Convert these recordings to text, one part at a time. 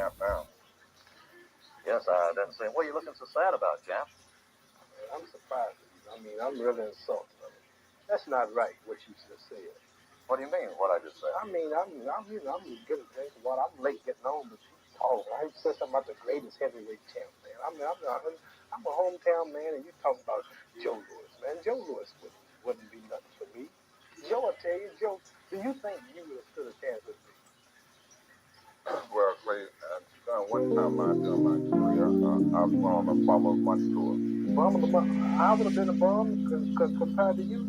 champ now. Yes, I didn't say. What are you looking so sad about, champ? I'm surprised at you. I mean, I'm really insulted. That's not right, what you just said. What do you mean, what I just said? I mean, I'm getting a drink of water. I'm late getting home, but you talk. I said something about the greatest heavyweight champ, man. I'm a hometown man, and you talk about Joe Louis, man. Joe Louis wouldn't be nothing for me. Joe, I tell you, Joe, do you think you would have stood a chance with me? Well, Clay, one time during my career, I was on a bum of month tour. I would have been a bum compared to you.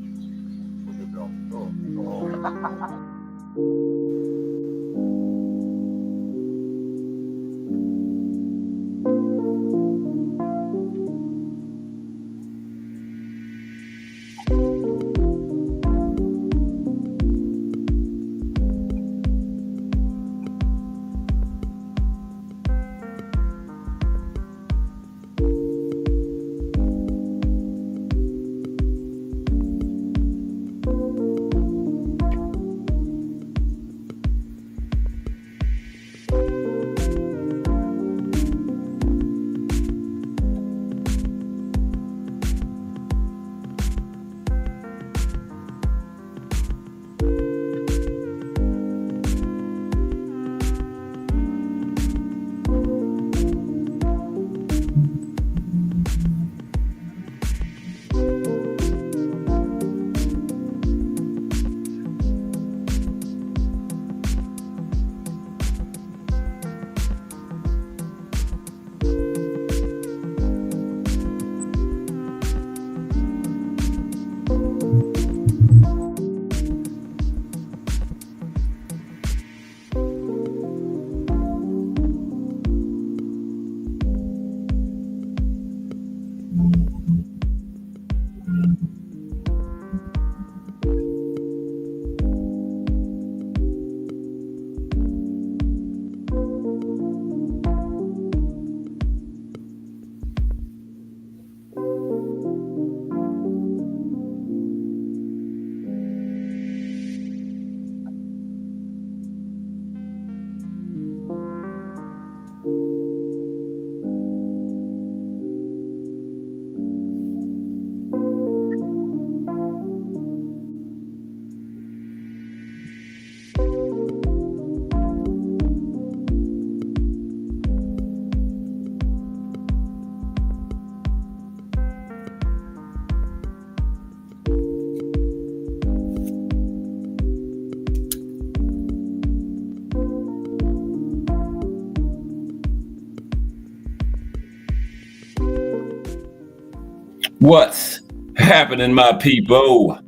What's happening, my people?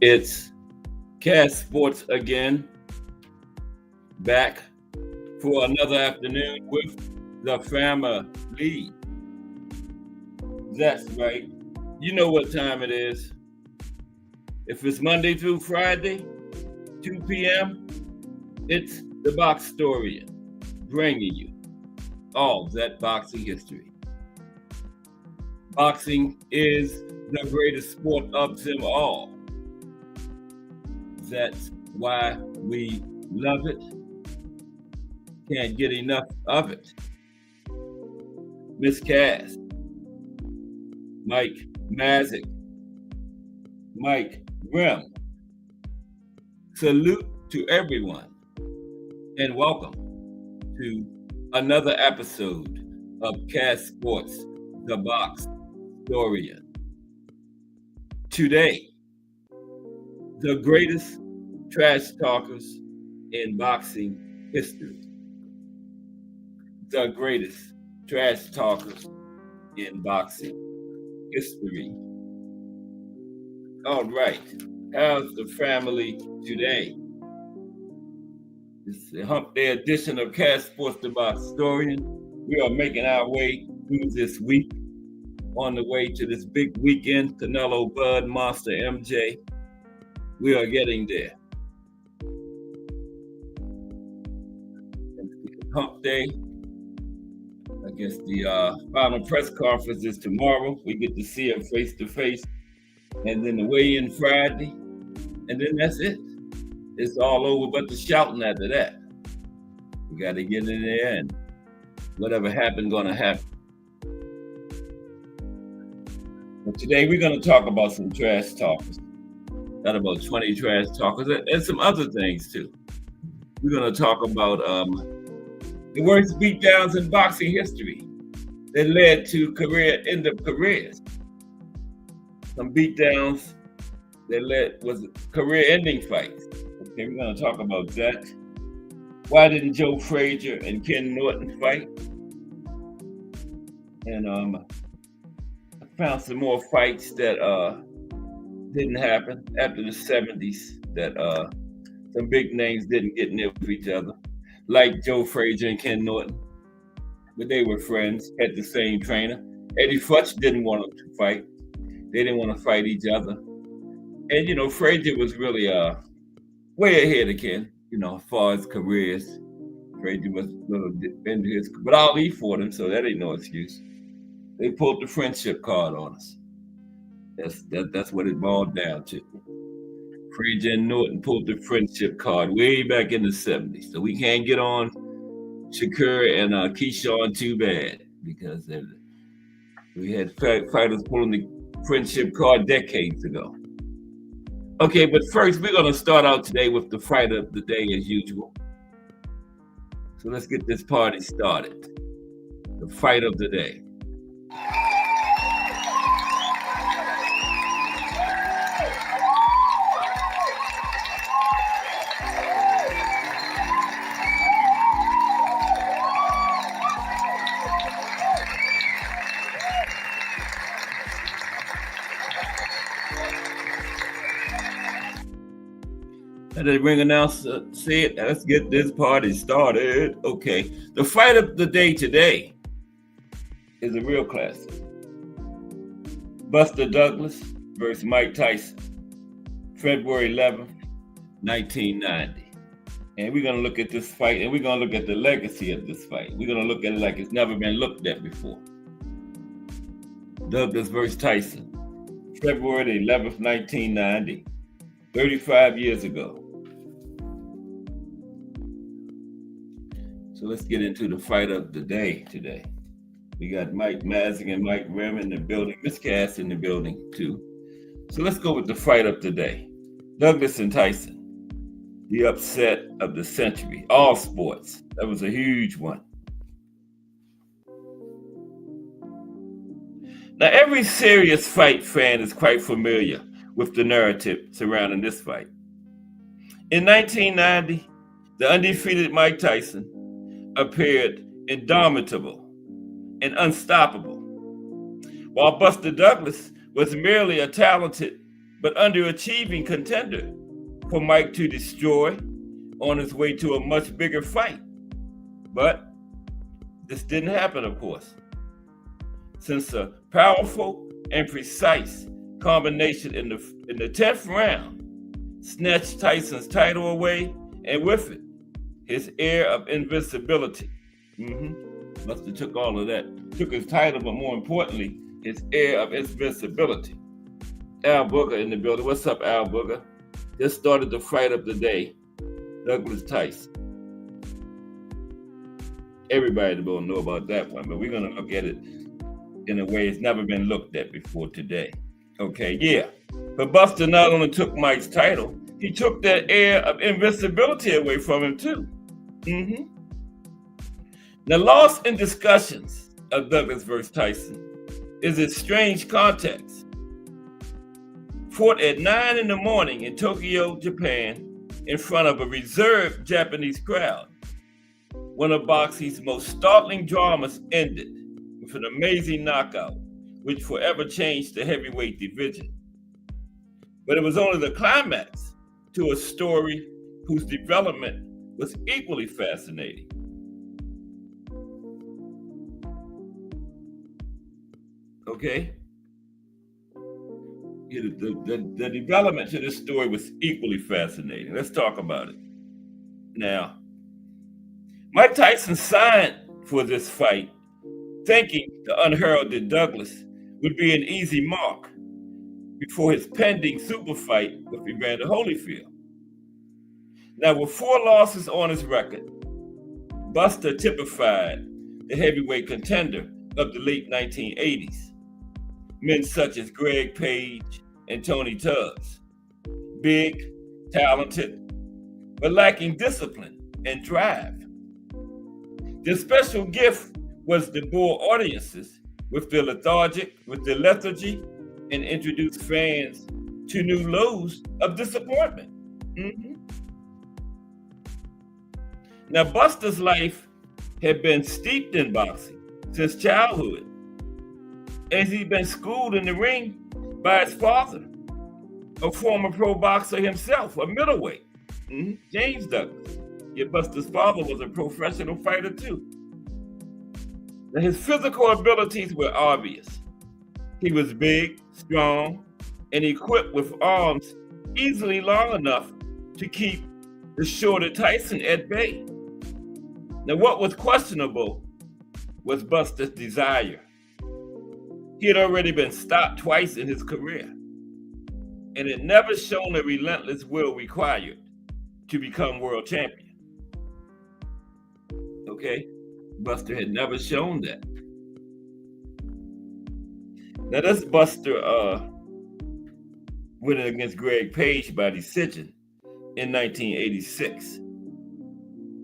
It's Cash Sports again, back for another afternoon with the family. That's right. You know what time it is. If it's Monday through Friday, 2 p.m., it's the Box Story, bringing you all that boxing history. Boxing is the greatest sport of them all. That's why we love it. Can't get enough of it. Miss Cass, Mike Mazik, Mike Grimm. Salute to everyone and welcome to another episode of Cass Sports, the Box Story. Today, the greatest trash talkers in boxing history. The greatest trash talkers in boxing history. All right, how's the family today? It's the hump day edition of Cash Sports, the Box Historian. We are making our way through this week, on the way to this big weekend, Canelo, Bud, Monster, MJ. We are getting there. Hump day. I guess the final press conference is tomorrow. We get to see him face to face. And then the weigh-in Friday. And then that's it. It's all over but the shouting after that. We got to get in there, and whatever happened, gonna happen. But today we're gonna talk about some trash talkers. Got about 20 trash talkers and some other things too. We're gonna talk about the worst beatdowns in boxing history that led to end of careers. Some beatdowns that was career-ending fights. Okay, we're gonna talk about that. Why didn't Joe Frazier and Ken Norton fight? And I found some more fights that didn't happen after the 70s, that some big names didn't get near with each other, like Joe Frazier and Ken Norton. But they were friends, had the same trainer. Eddie Futch didn't want them to fight. They didn't want to fight each other. And, you know, Frazier was really way ahead of Ken, you know, as far as careers. Frazier was a little into his, but Ali fought him, so that ain't no excuse. They pulled the friendship card on us. That's what it boiled down to. Frazier and Norton pulled the friendship card way back in the 70s. So we can't get on Shakur and Keyshawn too bad, because we had fighters pulling the friendship card decades ago. Okay, but first we're going to start out today with the fight of the day as usual. So let's get this party started. The fight of the day. And the ring announcer said, let's get this party started. Okay, the fight of the day today is a real classic. Buster Douglas versus Mike Tyson, February 11th, 1990. And we're going to look at this fight, and we're going to look at the legacy of this fight. We're going to look at it like it's never been looked at before. Douglas versus Tyson, February 11th, 1990, 35 years ago. So let's get into the fight of the day today. We got Mike Mazzing and Mike Rim in the building, Miss Cass in the building too. So let's go with the fight of the day. Douglas and Tyson, the upset of the century, all sports. That was a huge one. Now, every serious fight fan is quite familiar with the narrative surrounding this fight. In 1990, the undefeated Mike Tyson appeared indomitable and unstoppable, while Buster Douglas was merely a talented but underachieving contender for Mike to destroy on his way to a much bigger fight. But this didn't happen, of course, since a powerful and precise combination in the 10th round snatched Tyson's title away, and with it, his air of invincibility. Buster took all of that, took his title, but more importantly, his air of invincibility. Al Booger in the building. What's up, Al Booger? Just started the fight of the day, Douglas Tyson. Everybody will know about that one, but we're going to look at it in a way it's never been looked at before today. Okay, yeah. But Buster not only took Mike's title, he took that air of invincibility away from him too. The loss in discussions of Douglas versus Tyson is its strange context. Fought at 9 a.m. in Tokyo, Japan, in front of a reserved Japanese crowd. One of boxing's most startling dramas ended with an amazing knockout, which forever changed the heavyweight division. But it was only the climax to a story whose development was equally fascinating. Okay? The development to this story was equally fascinating. Let's talk about it. Now, Mike Tyson signed for this fight thinking the unheralded Douglas would be an easy mark before his pending super fight with Evander Holyfield. Now, with 4 losses on his record, Buster typified the heavyweight contender of the late 1980s. Men such as Greg Page and Tony Tubbs. Big, talented, but lacking discipline and drive. Their special gift was to bore audiences with their lethargy, and introduce fans to new lows of disappointment. Now, Buster's life had been steeped in boxing since childhood, as he'd been schooled in the ring by his father, a former pro boxer himself, a middleweight, James Douglas. Yet Buster's father was a professional fighter too. Now, his physical abilities were obvious. He was big, strong, and equipped with arms easily long enough to keep the shorter Tyson at bay. Now, what was questionable was Buster's desire. He had already been stopped twice in his career, and had never shown the relentless will required to become world champion. Okay? Buster had never shown that. Now, this Buster winning against Greg Page by decision in 1986.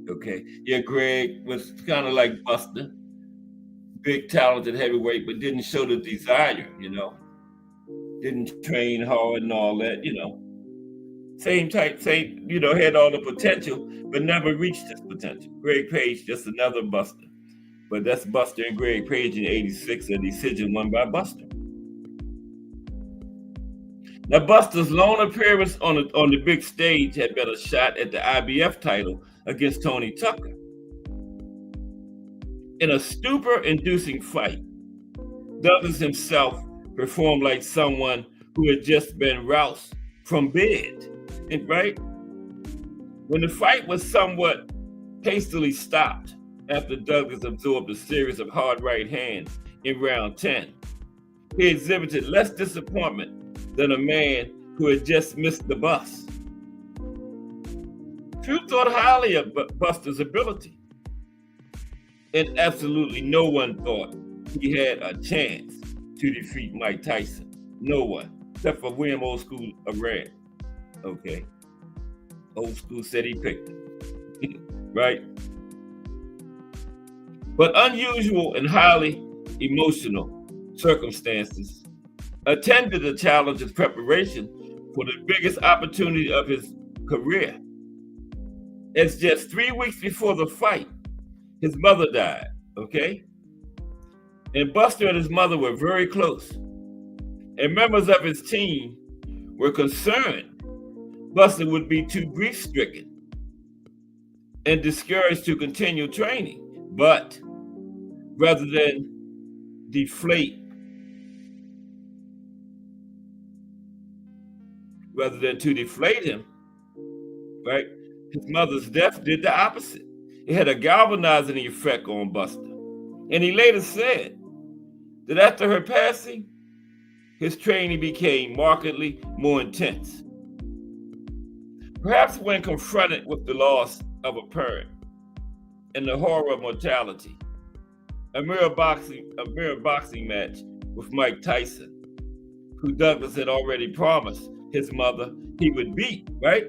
Okay? Yeah, Greg was kind of like Buster. Big, talented heavyweight, but didn't show the desire, Didn't train hard and all that, Same, had all the potential, but never reached his potential. Greg Page, just another Buster. But that's Buster and Greg Page in 86, a decision won by Buster. Now, Buster's lone appearance on the big stage had been a shot at the IBF title against Tony Tucker. In a stupor-inducing fight, Douglas himself performed like someone who had just been roused from bed, right? When the fight was somewhat hastily stopped after Douglas absorbed a series of hard right hands in round 10, he exhibited less disappointment than a man who had just missed the bus. Few thought highly of Buster's ability, and absolutely no one thought he had a chance to defeat Mike Tyson. No one, except for William Old School of Red. Okay. Old School said he picked him. Right? But unusual and highly emotional circumstances attended the challenge's preparation for the biggest opportunity of his career. As just 3 weeks before the fight, his mother died, okay? And Buster and his mother were very close. And members of his team were concerned Buster would be too grief-stricken and discouraged to continue training. But rather than to deflate him, right? His mother's death did the opposite. It had a galvanizing effect on Buster. And he later said that after her passing, his training became markedly more intense. Perhaps when confronted with the loss of a parent and the horror of mortality, a mere boxing match with Mike Tyson, who Douglas had already promised his mother he would beat, right?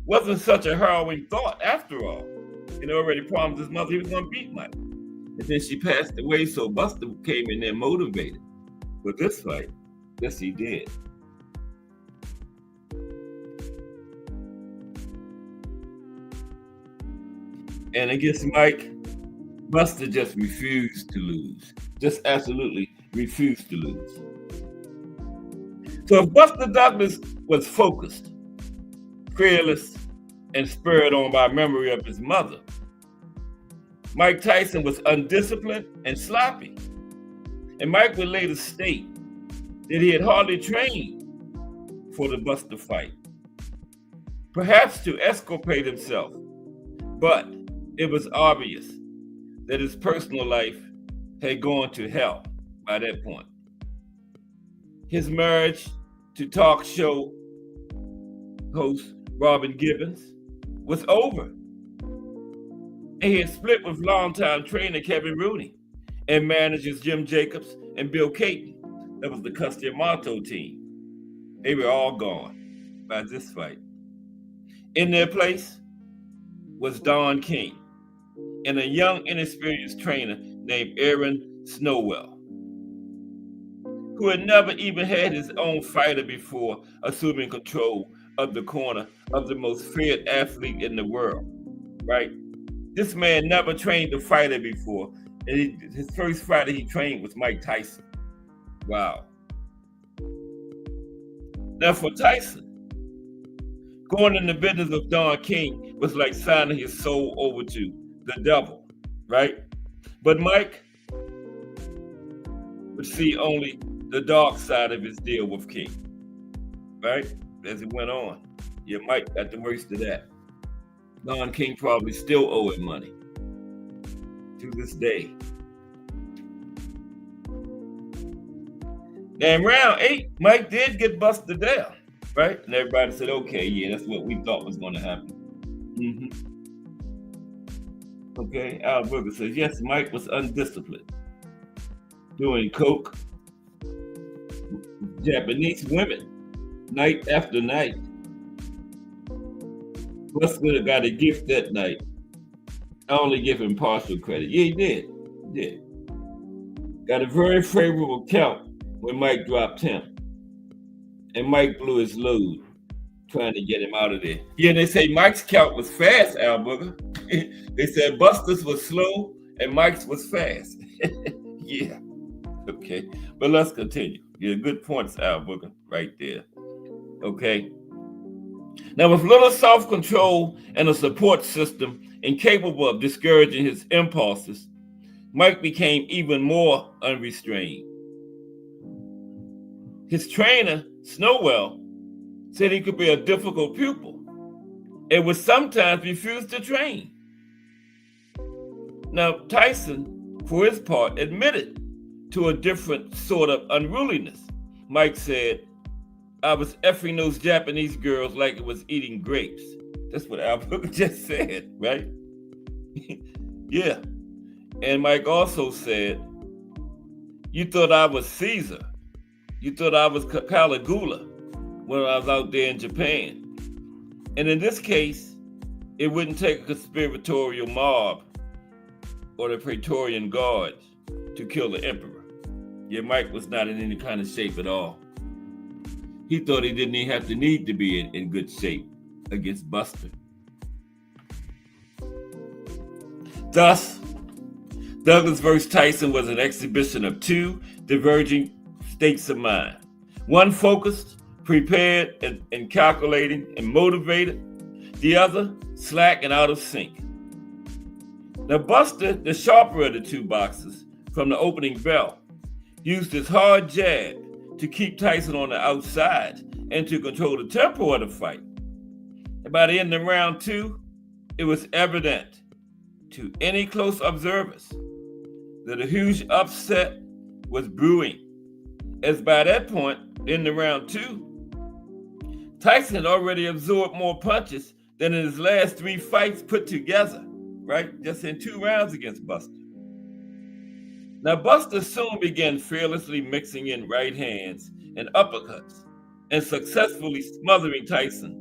Wasn't such a harrowing thought after all. He already promised his mother he was going to beat Mike. And then she passed away, so Buster came in there motivated with this fight. Yes, he did. And against Mike, Buster just refused to lose. Just absolutely refused to lose. So if Buster Douglas was focused, fearless, and spurred on by memory of his mother, Mike Tyson was undisciplined and sloppy. And Mike would later state that he had hardly trained for the Buster fight, perhaps to exculpate himself, but it was obvious that his personal life had gone to hell by that point. His marriage to talk show host Robin Gibbons was over. And he had split with longtime trainer Kevin Rooney and managers Jim Jacobs and Bill Caton. That was the Customato team. They were all gone by this fight. In their place was Don King and a young, inexperienced trainer named Aaron Snowell, who had never even had his own fighter before assuming control of the corner of the most feared athlete in the world, right? This man never trained a fighter before. And his first fighter he trained was Mike Tyson. Wow. Now for Tyson, going in the business of Don King was like signing his soul over to the devil, right? But Mike would see only the dark side of his deal with King, right? As it went on. Yeah, Mike got the worst of that. Don King probably still owe him money to this day. Now in round 8, Mike did get busted down, right? And everybody said, okay, yeah, that's what we thought was going to happen. Okay, Al Burger says, yes, Mike was undisciplined, doing coke, Japanese women, night after night. Buster got a gift that night. I only give him partial credit. Yeah, he did. He did. Got a very favorable count when Mike dropped him. And Mike blew his load, trying to get him out of there. Yeah, they say Mike's count was fast, Al Booger. They said Buster's was slow and Mike's was fast. Yeah. Okay. But let's continue. Yeah, good points, Al Booger, right there. Okay. Now, with little self-control and a support system incapable of discouraging his impulses, Mike became even more unrestrained. His trainer, Snowell, said he could be a difficult pupil and would sometimes refuse to train. Now, Tyson, for his part, admitted to a different sort of unruliness. Mike said, I was effing those Japanese girls like it was eating grapes. That's what Al Booker just said, right? Yeah. And Mike also said, you thought I was Caesar. You thought I was Caligula when I was out there in Japan. And in this case, it wouldn't take a conspiratorial mob or the Praetorian Guards to kill the emperor. Yeah, Mike was not in any kind of shape at all. He thought he didn't even have to need to be in good shape against Buster. Thus, Douglas versus Tyson was an exhibition of two diverging states of mind. One focused, prepared, and calculating and motivated. The other slack and out of sync. Now Buster, the sharper of the two boxers, from the opening bell, used his hard jab to keep Tyson on the outside and to control the tempo of the fight. And by the end of round 2, it was evident to any close observers that a huge upset was brewing, as by that point, in the round 2, Tyson had already absorbed more punches than in his last 3 fights put together, right? Just in 2 rounds against Buster. Now, Buster soon began fearlessly mixing in right hands and uppercuts and successfully smothering Tyson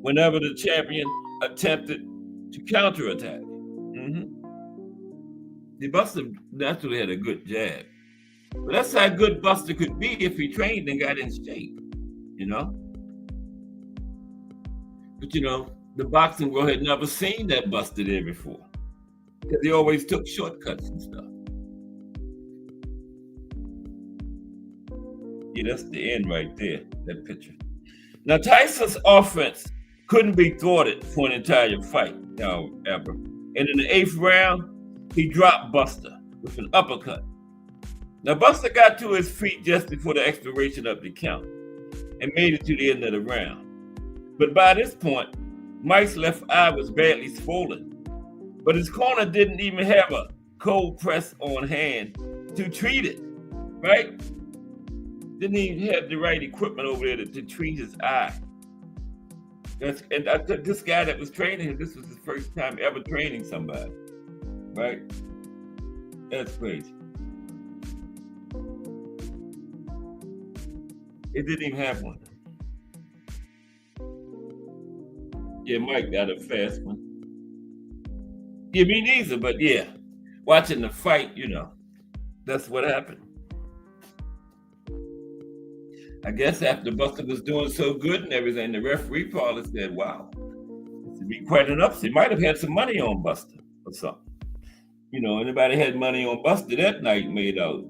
whenever the champion attempted to counterattack. The Buster naturally had a good jab. But that's how good Buster could be if he trained and got in shape, you know? But, you know, the boxing world had never seen that Buster there before because he always took shortcuts and stuff. Yeah, that's the end right there, that picture. Now, Tyson's offense couldn't be thwarted for an entire fight, however. And in the 8th round, he dropped Buster with an uppercut. Now, Buster got to his feet just before the expiration of the count and made it to the end of the round. But by this point, Mike's left eye was badly swollen, but his corner didn't even have a cold press on hand to treat it, right? Didn't even have the right equipment over there to treat his eye. And this guy that was training him, this was his first time ever training somebody. right? That's crazy. It didn't even have one. Yeah, Mike got a fast one. Yeah, me neither, but yeah, watching the fight, that's what happened. I guess after Buster was doing so good and everything, the referee probably said, wow, this would be quite an upset. Might have had some money on Buster or something. Anybody had money on Buster that night made out.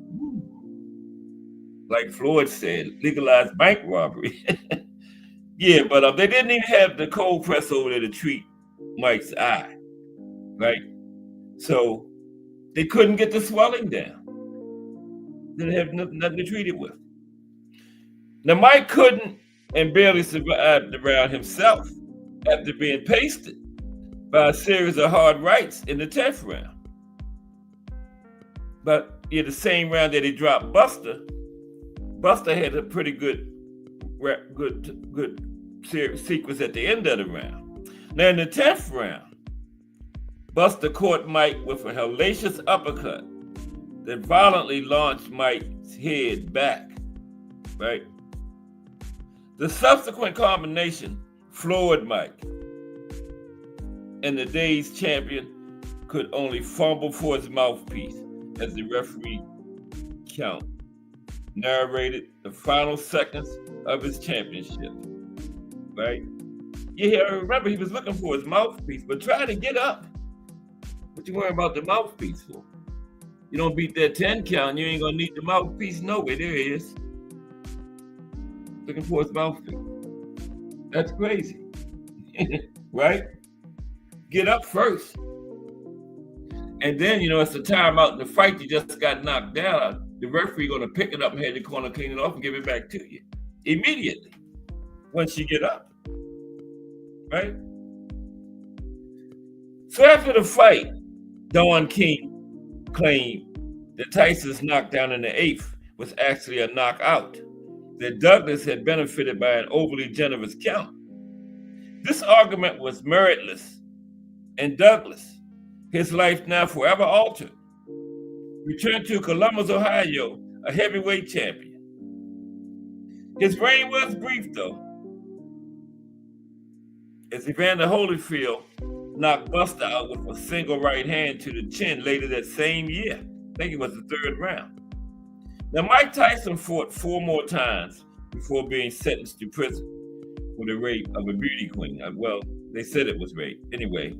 Like Floyd said, legalized bank robbery. Yeah, but they didn't even have the cold press over there to treat Mike's eye, right? So they couldn't get the swelling down. Didn't have nothing to treat it with. Now, Mike couldn't and barely survived the round himself after being pasted by a series of hard rights in the 10th round. But in the same round that he dropped Buster had a pretty good sequence at the end of the round. Now, in the 10th round, Buster caught Mike with a hellacious uppercut that violently launched Mike's head back, right? The subsequent combination floored Mike, and the day's champion could only fumble for his mouthpiece as the referee count narrated the final seconds of his championship, right? Yeah, I remember he was looking for his mouthpiece, but try to get up. What you worrying about the mouthpiece for? You don't beat that 10 count, you ain't gonna need the mouthpiece. No way, there he is. Looking for his mouthpiece. That's crazy, right? Get up first. And then, it's a timeout in the fight. You just got knocked down. The referee going to pick it up and head to the corner, clean it off, and give it back to you immediately once you get up, right? So after the fight, Don King claimed that Tyson's knockdown in the 8th was actually a knockout, that Douglas had benefited by an overly generous count. This argument was meritless, and Douglas, his life now forever altered, returned to Columbus, Ohio, a heavyweight champion. His reign was brief, though, as Evander Holyfield knocked Buster out with a single right hand to the chin later that same year. I think it was the 3rd round. Now, Mike Tyson fought 4 more times before being sentenced to prison for the rape of a beauty queen. Well, they said it was rape. Anyway,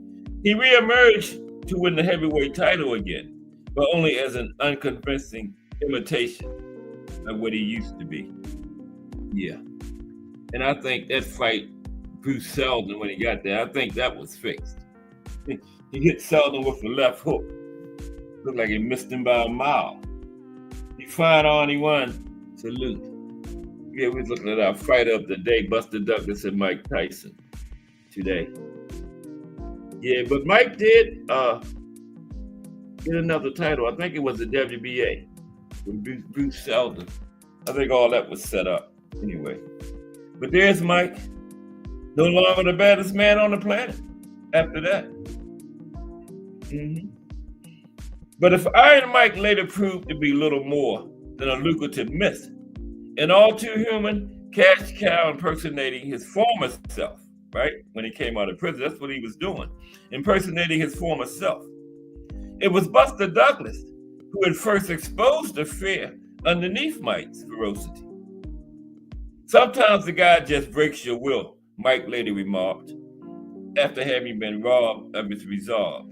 he reemerged to win the heavyweight title again, but only as an unconvincing imitation of what he used to be. Yeah. And I think that fight, Bruce Seldon, when he got there, I think that was fixed. He hit Seldon with the left hook. Looked like he missed him by a mile. He fought on, he won. Salute. Yeah, we're looking at our fight of the day, Buster Douglas and Mike Tyson today. Yeah, but Mike did get another title. I think it was the WBA with Bruce Seldon. I think all that was set up anyway. But there's Mike, no longer the baddest man on the planet after that. Mm-hmm. But if Iron Mike later proved to be little more than a lucrative myth, an all-too-human cash cow impersonating his former self, right? When he came out of prison, that's what he was doing, impersonating his former self. It was Buster Douglas who had first exposed the fear underneath Mike's ferocity. Sometimes the guy just breaks your will, Mike later remarked, after having been robbed of his resolve.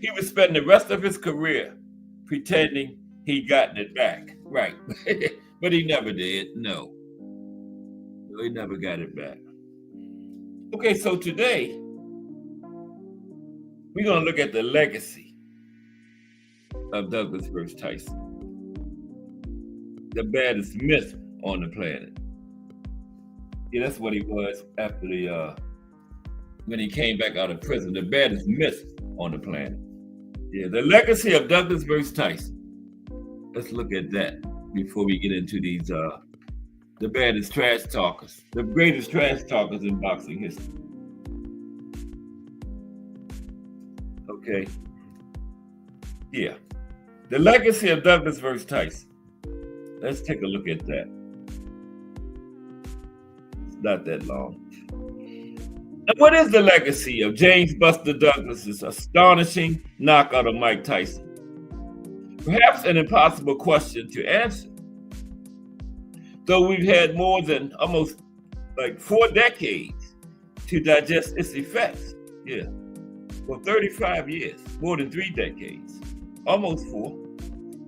He would spend the rest of his career pretending he'd gotten it back, right? But he never did, no. He never got it back. Okay, so today, we're going to look at the legacy of Douglas versus Tyson. The baddest myth on the planet. Yeah, that's what he was after when he came back out of prison. The baddest myth on the planet. Yeah, the legacy of Douglas versus Tyson. Let's look at that before we get into these the baddest trash talkers, the greatest trash talkers in boxing history. Okay. Yeah. The legacy of Douglas versus Tyson. Let's take a look at that. It's not that long. And what is the legacy of James Buster Douglas's astonishing knockout of Mike Tyson? Perhaps an impossible question to answer. Though we've had more than almost like 4 decades to digest its effects. Yeah. Well, 35 years, more than 3 decades, almost 4.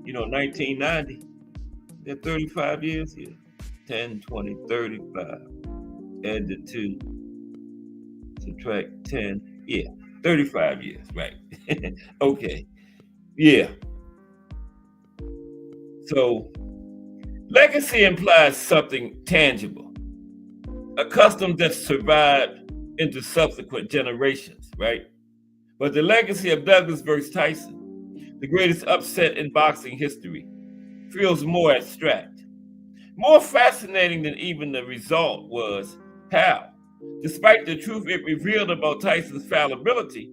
1990, yeah, 35 years here. 10, 20, 35. Add the 2, subtract 10. Yeah, 35 years, right. Okay. Yeah. So, legacy implies something tangible, a custom that survived into subsequent generations, right? But the legacy of Douglas versus Tyson, the greatest upset in boxing history, feels more abstract. More fascinating than even the result was how, despite the truth it revealed about Tyson's fallibility,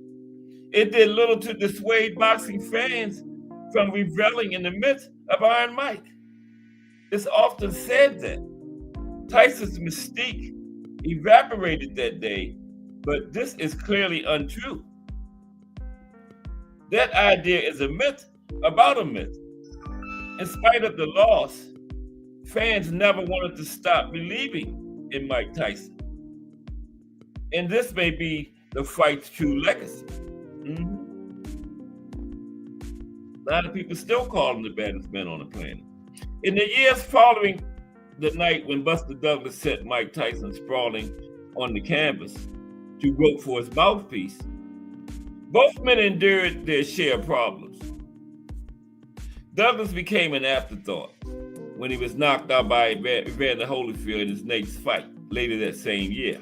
it did little to dissuade boxing fans from reveling in the midst of Iron Mike. It's often said that Tyson's mystique evaporated that day, but this is clearly untrue. That idea is a myth about a myth. In spite of the loss, fans never wanted to stop believing in Mike Tyson. And this may be the fight's true legacy. A lot of people still call him the baddest man on the planet. In the years following the night when Buster Douglas set Mike Tyson sprawling on the canvas to grope for his mouthpiece, both men endured their share of problems. Douglas became an afterthought when he was knocked out by Evander Holyfield in his next fight later that same year.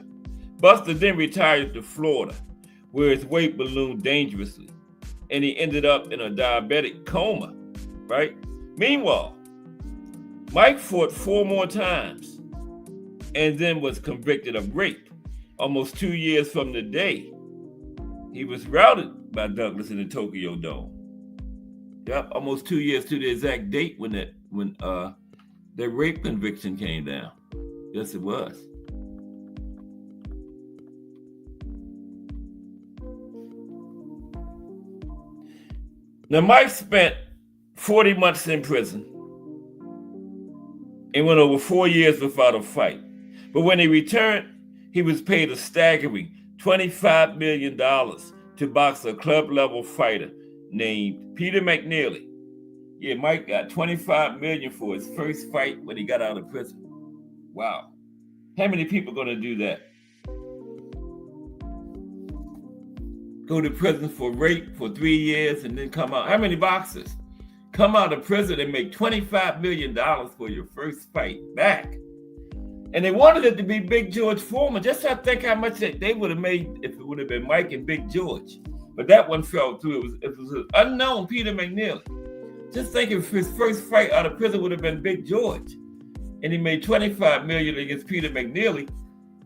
Buster then retired to Florida, where his weight ballooned dangerously, and he ended up in a diabetic coma, right? Meanwhile, Mike fought 4 more times and then was convicted of rape almost 2 years from the day he was routed by Douglas in the Tokyo Dome. Yep, almost 2 years to the exact date when that rape conviction came down. Yes, it was. Now, Mike spent 40 months in prison and went over 4 years without a fight. But when he returned, he was paid a staggering $25 million to box a club-level fighter named Peter McNeely. Yeah, Mike got $25 million for his first fight when he got out of prison. Wow. How many people are going to do that? Go to prison for rape for 3 years and then come out. How many boxers come out of prison and make $25 million for your first fight back? And they wanted it to be Big George Foreman. Just to think how much they would have made if it would have been Mike and Big George. But that one fell through. It was an unknown Peter McNeely. Just think if his first fight out of prison would have been Big George. And he made $25 million against Peter McNeely.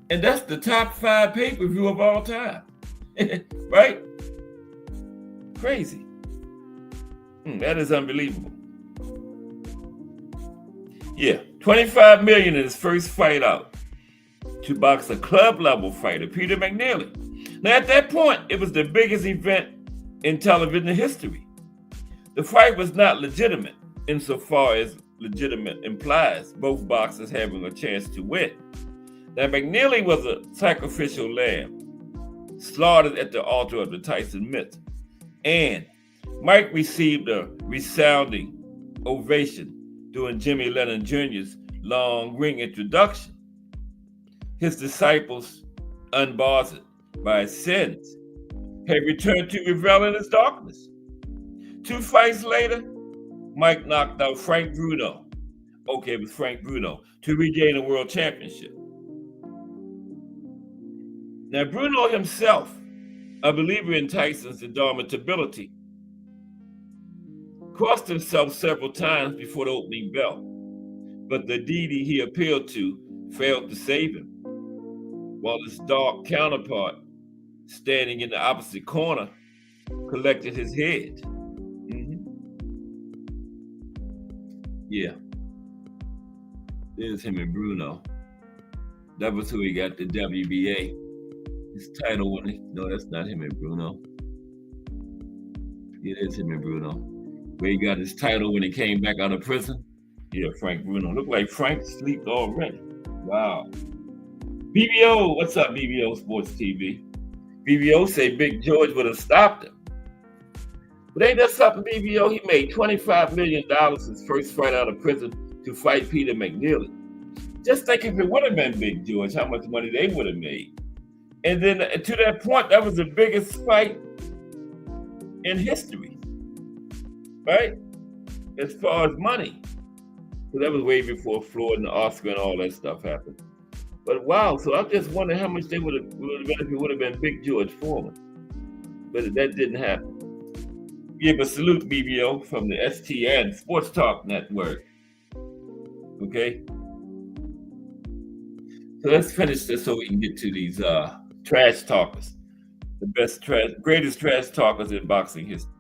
And that's the top 5 pay-per-view of all time. Right? Crazy. That is unbelievable. Yeah, $25 million in his first fight out to box a club-level fighter, Peter McNeely. Now, at that point, it was the biggest event in television history. The fight was not legitimate insofar as legitimate implies both boxers having a chance to win. Now, McNeely was a sacrificial lamb, slaughtered at the altar of the Tyson myth. And Mike received a resounding ovation during Jimmy Lennon Jr.'s long ring introduction. His disciples, unbothered by his sins, had returned to revel in his darkness. 2 fights later, Mike knocked out Frank Bruno. Okay, it was Frank Bruno, to regain a world championship. Now, Bruno himself, a believer in Tyson's indomitability, crossed himself several times before the opening bell, but the deity he appealed to failed to save him, while his dark counterpart, standing in the opposite corner, collected his head. Yeah, there's him and Bruno. That was who he got the WBA. His title when no, that's not him and Bruno. It is him and Bruno. Where he got his title when he came back out of prison. Yeah, Frank Bruno. Look like Frank slept already. Wow. BBO, what's up, BBO Sports TV? BBO say Big George would have stopped him. But ain't that something, BBO? He made $25 million his first fight out of prison to fight Peter McNeely. Just think if it would have been Big George, how much money they would have made. And then to that point, that was the biggest fight in history, right? As far as money. So that was way before Floyd and Oscar and all that stuff happened. But wow, so I just wonder how much they would have been if it would have been Big George Foreman. But that didn't happen. Give a salute, BBO, from the STN Sports Talk Network. Okay? So let's finish this so we can get to these trash talkers. The greatest trash talkers in boxing history.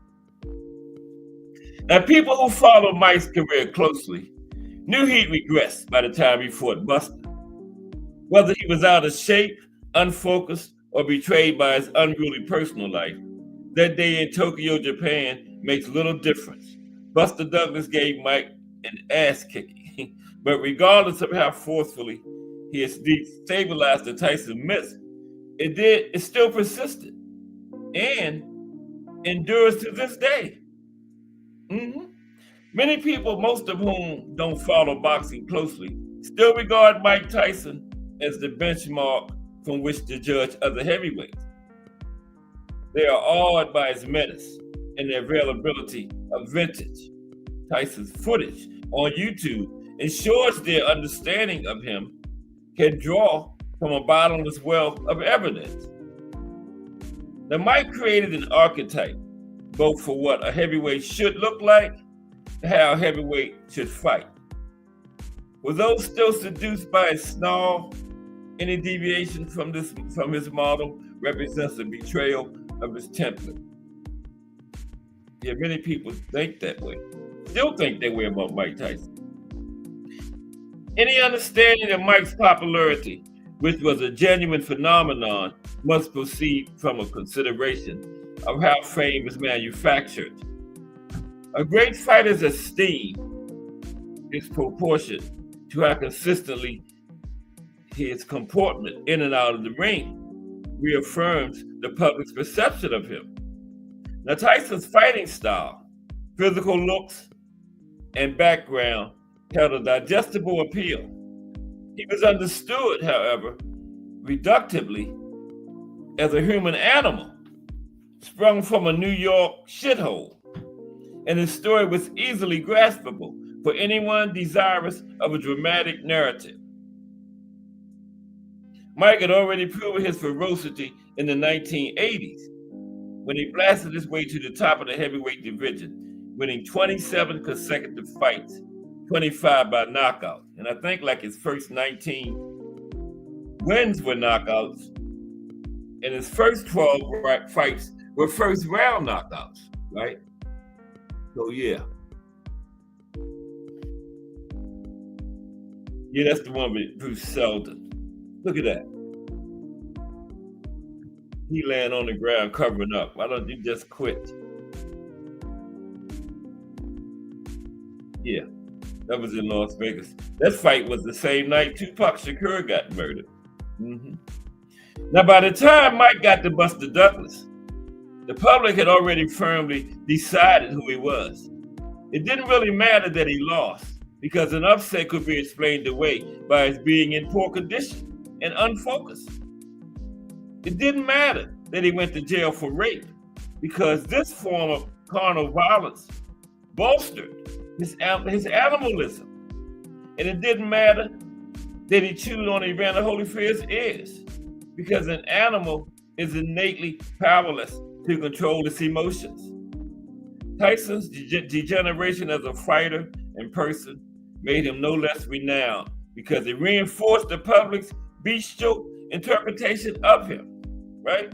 Now, people who follow Mike's career closely knew he'd regress by the time he fought Buster. Whether he was out of shape, unfocused, or betrayed by his unruly personal life, that day in Tokyo, Japan makes little difference. Buster Douglas gave Mike an ass kicking, but regardless of how forcefully he has destabilized the Tyson myth, it still persisted and endures to this day. Many people, most of whom don't follow boxing closely, still regard Mike Tyson as the benchmark from which to judge other heavyweights. They are awed by his menace and the availability of vintage Tyson's footage on YouTube ensures their understanding of him can draw from a bottomless well of evidence. Now, Mike created an archetype, both for what a heavyweight should look like and how a heavyweight should fight. For those still seduced by his snarl, any deviation from his model represents a betrayal of his template. Yeah, many people think that way. Still think that way about Mike Tyson. Any understanding of Mike's popularity, which was a genuine phenomenon, must proceed from a consideration of how fame is manufactured. A great fighter's esteem is proportionate to how consistently his comportment in and out of the ring reaffirms the public's perception of him. Now, Tyson's fighting style, physical looks, and background held a digestible appeal. He was understood, however, reductively as a human animal, sprung from a New York shithole, and his story was easily graspable for anyone desirous of a dramatic narrative. Mike had already proven his ferocity in the 1980s when he blasted his way to the top of the heavyweight division, winning 27 consecutive fights, 25 by knockout. And I think like his first 19 wins were knockouts, and his first 12 fights were first round knockouts, right? So yeah. Yeah, that's the one with Bruce Seldon. Look at that. He laying on the ground covering up. Why don't you just quit? Yeah, that was in Las Vegas. That fight was the same night Tupac Shakur got murdered. Now, by the time Mike got to Buster Douglas, the public had already firmly decided who he was. It didn't really matter that he lost, because an upset could be explained away by his being in poor condition and unfocused. It didn't matter that he went to jail for rape, because this form of carnal violence bolstered his animalism. And it didn't matter that he chewed on Evander Holyfield's ears, because an animal is innately powerless to control its emotions. Tyson's degeneration as a fighter and person made him no less renowned, because it reinforced the public's bestial interpretation of him, right?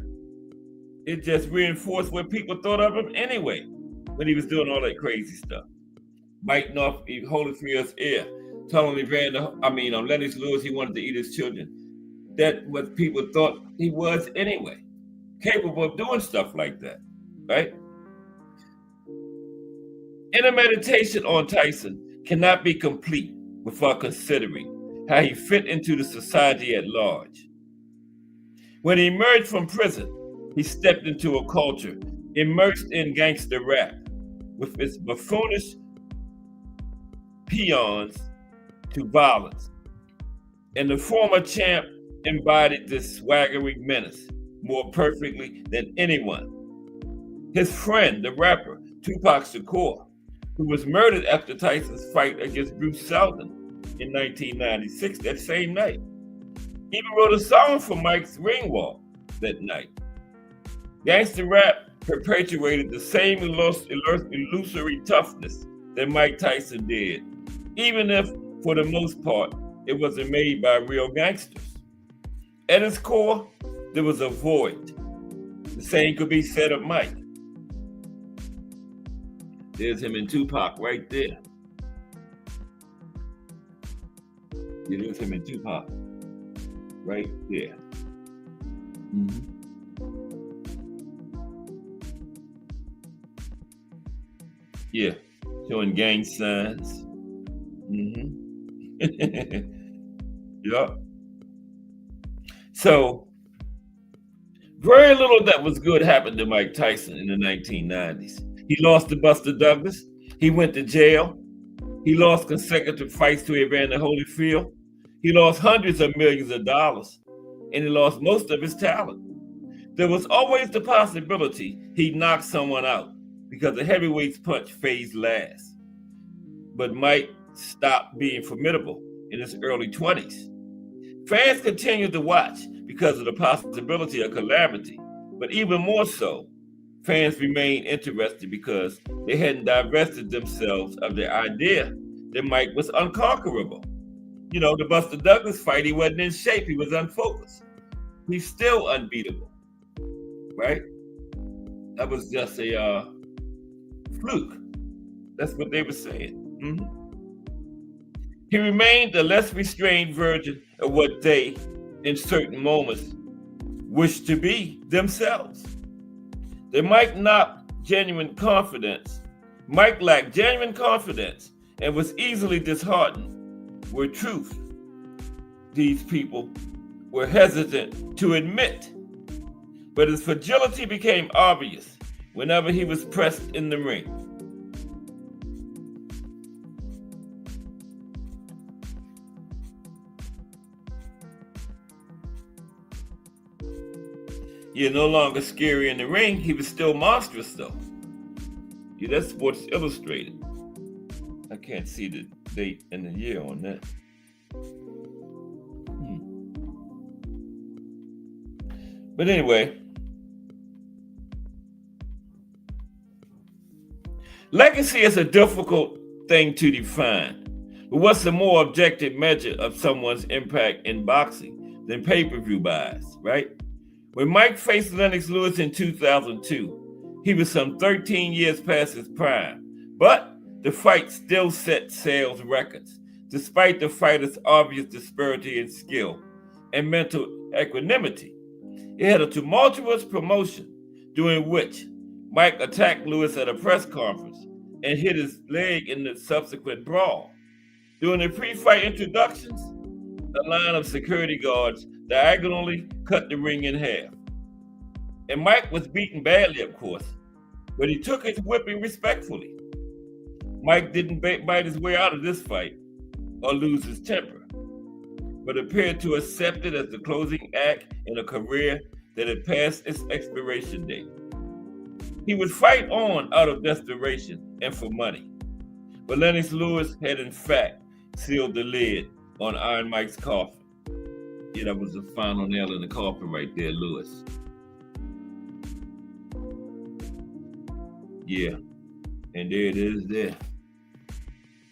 It just reinforced what people thought of him anyway when he was doing all that crazy stuff. biting off Holyfield's ear, telling Lennox Lewis he wanted to eat his children. That what people thought he was anyway, capable of doing stuff like that, right? In a meditation on Tyson cannot be complete without considering how he fit into the society at large. When he emerged from prison, he stepped into a culture immersed in gangster rap, with its buffoonish peons to violence. And the former champ embodied this swaggering menace more perfectly than anyone. His friend, the rapper Tupac Shakur, who was murdered after Tyson's fight against Bruce Seldon in 1996, that same night, even wrote a song for Mike's ring walk that night. Gangster rap perpetuated the same illusory toughness that Mike Tyson did, even if, for the most part, it wasn't made by real gangsters. At its core, there was a void. The same could be said of Mike. There's him and Tupac right there. There's him and Tupac right there. Mm-hmm. Yeah, showing gang signs. Mm-hmm. Yeah. So, very little that was good happened to Mike Tyson in the 1990s. He lost to Buster Douglas. He went to jail. He lost consecutive fights to Evander Holyfield. He lost hundreds of millions of dollars, and he lost most of his talent. There was always the possibility he'd knock someone out because a heavyweight's punch fades last. But Mike stopped being formidable in his early 20s. Fans continued to watch because of the possibility of calamity, but even more so, fans remained interested because they hadn't divested themselves of the idea that Mike was unconquerable. You know, the Buster Douglas fight, he wasn't in shape, he was unfocused. He's still unbeatable, right? That was just a fluke. That's what they were saying. Mm-hmm. He remained a less restrained version of what they, in certain moments, wished to be themselves. Mike lacked genuine confidence and was easily disheartened with truth these people were hesitant to admit. But his fragility became obvious whenever he was pressed in the ring. You're no longer scary in the ring. He was still monstrous, though. Yeah, that's Sports Illustrated. I can't see the date and the year on that. But anyway, legacy is a difficult thing to define. But what's a more objective measure of someone's impact in boxing than pay-per-view buys, right? When Mike faced Lennox Lewis in 2002, he was some 13 years past his prime, but the fight still set sales records, despite the fighter's obvious disparity in skill and mental equanimity. It had a tumultuous promotion, during which Mike attacked Lewis at a press conference and hit his leg in the subsequent brawl. During the pre-fight introductions, a line of security guards diagonally cut the ring in half. And Mike was beaten badly, of course, but he took his whipping respectfully. Mike didn't bite his way out of this fight or lose his temper, but appeared to accept it as the closing act in a career that had passed its expiration date. He would fight on out of desperation and for money, but Lennox Lewis had in fact sealed the lid on Iron Mike's coffin. Yeah, that was the final nail in the coffin right there, Lewis. Yeah, and there it is there.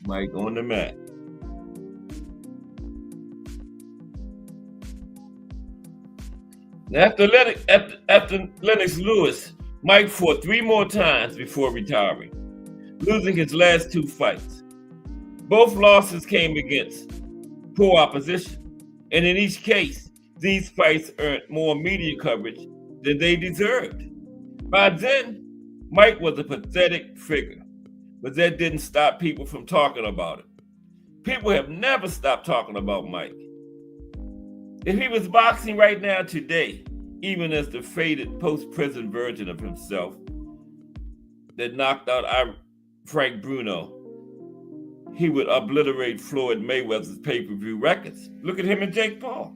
Mike on the mat. After Lennox Lewis, Mike fought 3 more times before retiring. losing his last 2 fights. Both losses came against poor opposition, and in each case, these fights earned more media coverage than they deserved. By then, Mike was a pathetic figure, but that didn't stop people from talking about him. People have never stopped talking about Mike. If he was boxing right now today, even as the faded post-prison version of himself that knocked out Frank Bruno, he would obliterate Floyd Mayweather's pay-per-view records. Look at him and Jake Paul.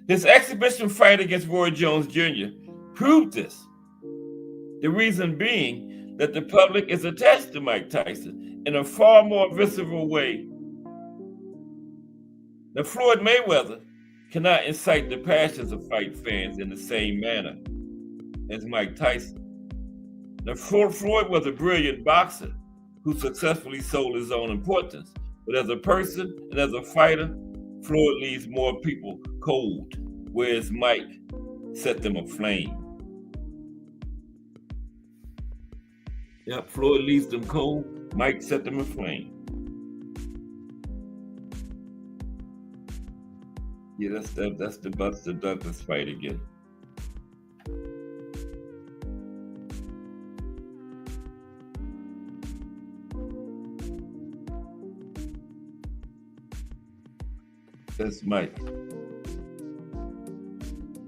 His exhibition fight against Roy Jones Jr. proved this. The reason being that the public is attached to Mike Tyson in a far more visceral way. Now, Floyd Mayweather cannot incite the passions of fight fans in the same manner as Mike Tyson. Now, Floyd was a brilliant boxer who successfully sold his own importance, but as a person and as a fighter, Floyd leaves more people cold, whereas Mike set them aflame. Yep, Floyd leaves them cold, Mike set them aflame. Yeah, that's the Buster Douglas fight again. That's Mike.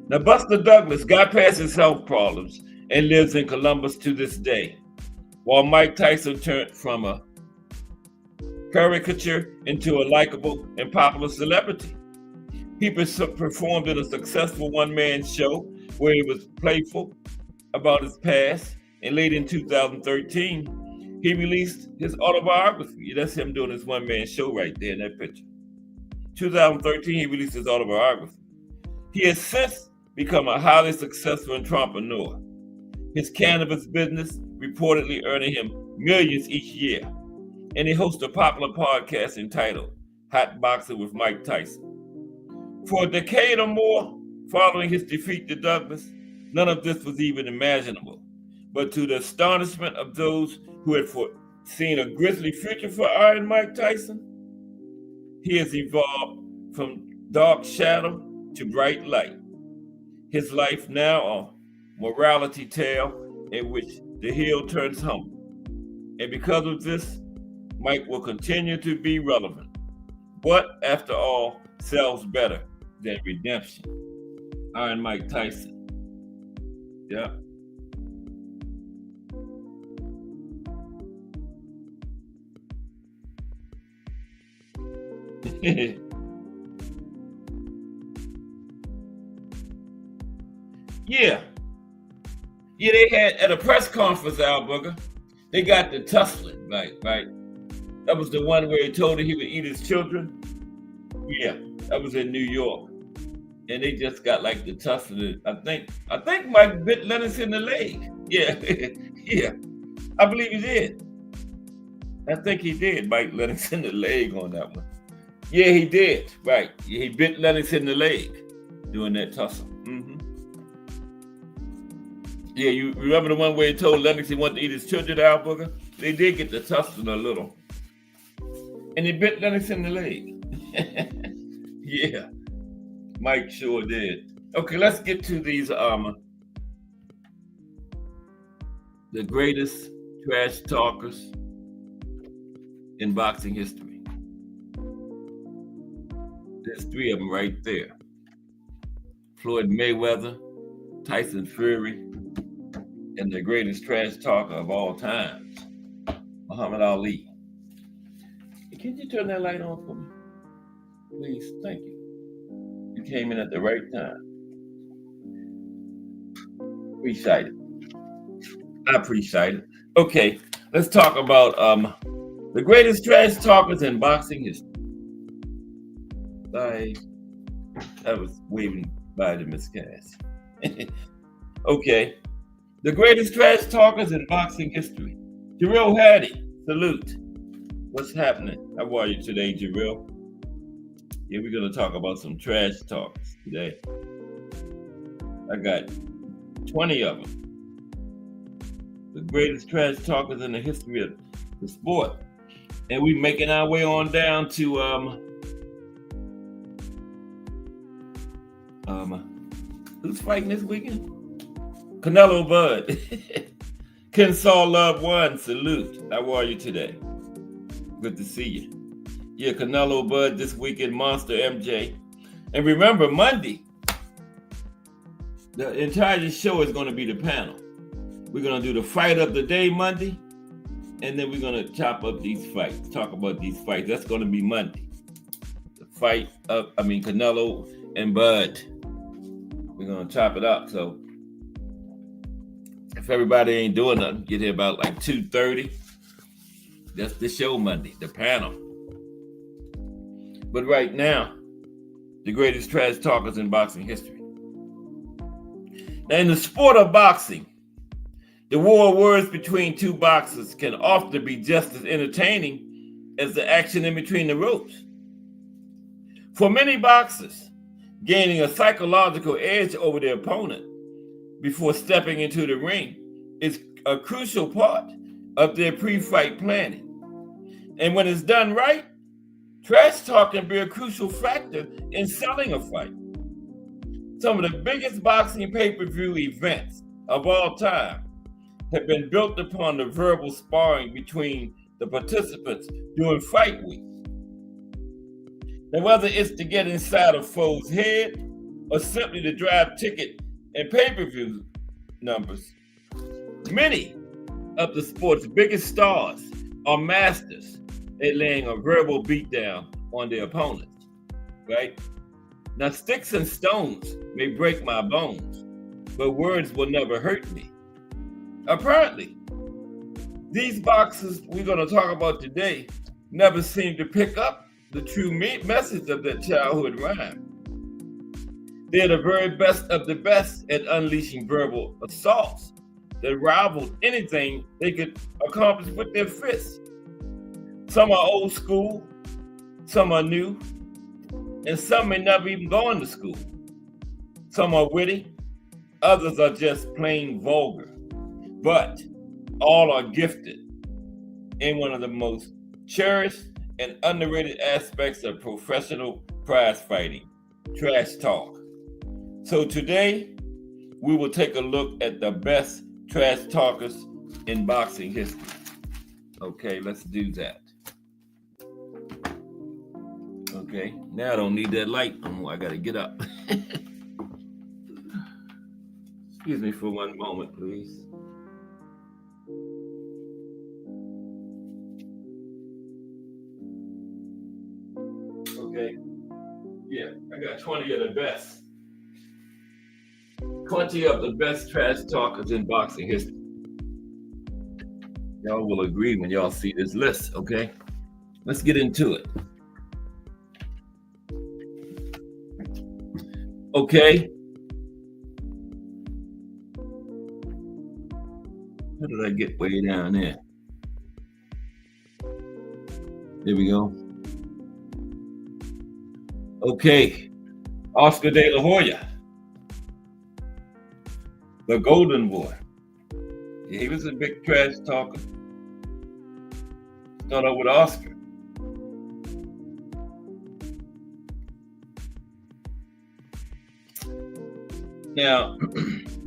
Now, Buster Douglas got past his health problems and lives in Columbus to this day, while Mike Tyson turned from a caricature into a likable and popular celebrity. He performed in a successful one-man show where he was playful about his past, and late in 2013, he released his autobiography. That's him doing his one-man show right there in that picture. 2013, he released his autobiography. He has since become a highly successful entrepreneur. His cannabis business reportedly earning him millions each year, and he hosts a popular podcast entitled Hot Boxing with Mike Tyson. For a decade or more following his defeat to Douglas, none of this was even imaginable. But to the astonishment of those who had foreseen a grisly future for Iron Mike Tyson, he has evolved from dark shadow to bright light. His life now a morality tale in which the heel turns humble. And because of this, Mike will continue to be relevant. What, after all, sells better than redemption? Iron Mike Tyson. Yeah. Yeah, they had at a press conference, Al Booger, they got the tussling, right? That was the one where he told her he would eat his children. Yeah, that was in New York, and they just got like the tussling. I think Mike bit Lennox in the leg. Yeah, yeah, I believe he did. I think he did bite Lennox in the leg on that one. Yeah, he did. Right, yeah, he bit Lennox in the leg doing that tussle. Yeah, you remember the one where he told Lennox he wanted to eat his children, Al Booger? They did get the tussling a little. And he bit Lennox in the leg. Yeah, Mike sure did. Okay, let's get to these, the greatest trash talkers in boxing history. There's 3 of them right there. Floyd Mayweather, Tyson Fury, and the greatest trash talker of all times, Muhammad Ali. Can you turn that light on for me? Please, thank you. You came in at the right time. Appreciate it. I appreciate it. Okay, let's talk about the greatest trash talkers in boxing history. I was waving by to Miss Cass. Okay. The greatest trash talkers in boxing history. Jarrell Hattie, salute. What's happening? How are you today, Jarrell? Yeah, we're going to talk about some trash talkers today. I got 20 of them. the greatest trash talkers in the history of the sport. And we making our way on down to who's fighting this weekend? Canelo Bud. Kensaw Love One, salute. How are you today? Good to see you. Yeah, Canelo Bud this weekend, Monster MJ. And remember, Monday, the entire show is going to be the panel. We're going to do the fight of the day Monday, and then we're going to chop up these fights, talk about these fights. That's going to be Monday. The fight of, Canelo and Bud. We're going to chop it up. So if everybody ain't doing nothing, get here about like 2:30. That's the show Monday, the panel. But right now, the greatest trash talkers in boxing history. Now, in the sport of boxing, the war of words between two boxers can often be just as entertaining as the action in between the ropes. For many boxers, gaining a psychological edge over their opponent before stepping into the ring is a crucial part of their pre-fight planning. And when it's done right, trash talk can be a crucial factor in selling a fight. Some of the biggest boxing pay-per-view events of all time have been built upon the verbal sparring between the participants during fight week. And whether it's to get inside a foe's head or simply to drive ticket and pay-per-view numbers, many of the sport's biggest stars are masters at laying a verbal beatdown on their opponents, right? Now, sticks and stones may break my bones, but words will never hurt me. Apparently, these boxers we're going to talk about today never seem to pick up the true message of that childhood rhyme. They're the very best of the best at unleashing verbal assaults that rivaled anything they could accomplish with their fists. Some are old school, some are new, and some may never even gone to school. Some are witty, others are just plain vulgar, but all are gifted in one of the most cherished and underrated aspects of professional prize fighting, trash talk. So today, we will take a look at the best trash talkers in boxing history. Okay, let's do that. Okay, now I don't need that light. I gotta get up. Excuse me for one moment, please. Okay, yeah, I got 20 of the best. 20 of the best trash talkers in boxing history. Y'all will agree when y'all see this list, okay? Let's get into it. Okay. How did I get way down there? There we go. Okay. Oscar De La Hoya. The Golden Boy. Yeah, he was a big trash talker. Start out with Oscar. Now,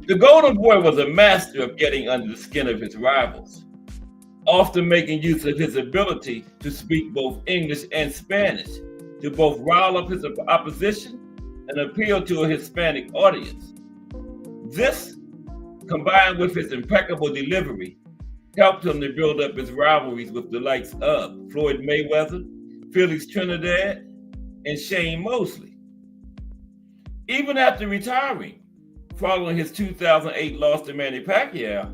the Golden Boy was a master of getting under the skin of his rivals, often making use of his ability to speak both English and Spanish to both rile up his opposition and appeal to a Hispanic audience. This, combined with his impeccable delivery, helped him to build up his rivalries with the likes of Floyd Mayweather, Felix Trinidad, and Shane Mosley. Even after retiring, following his 2008 loss to Manny Pacquiao,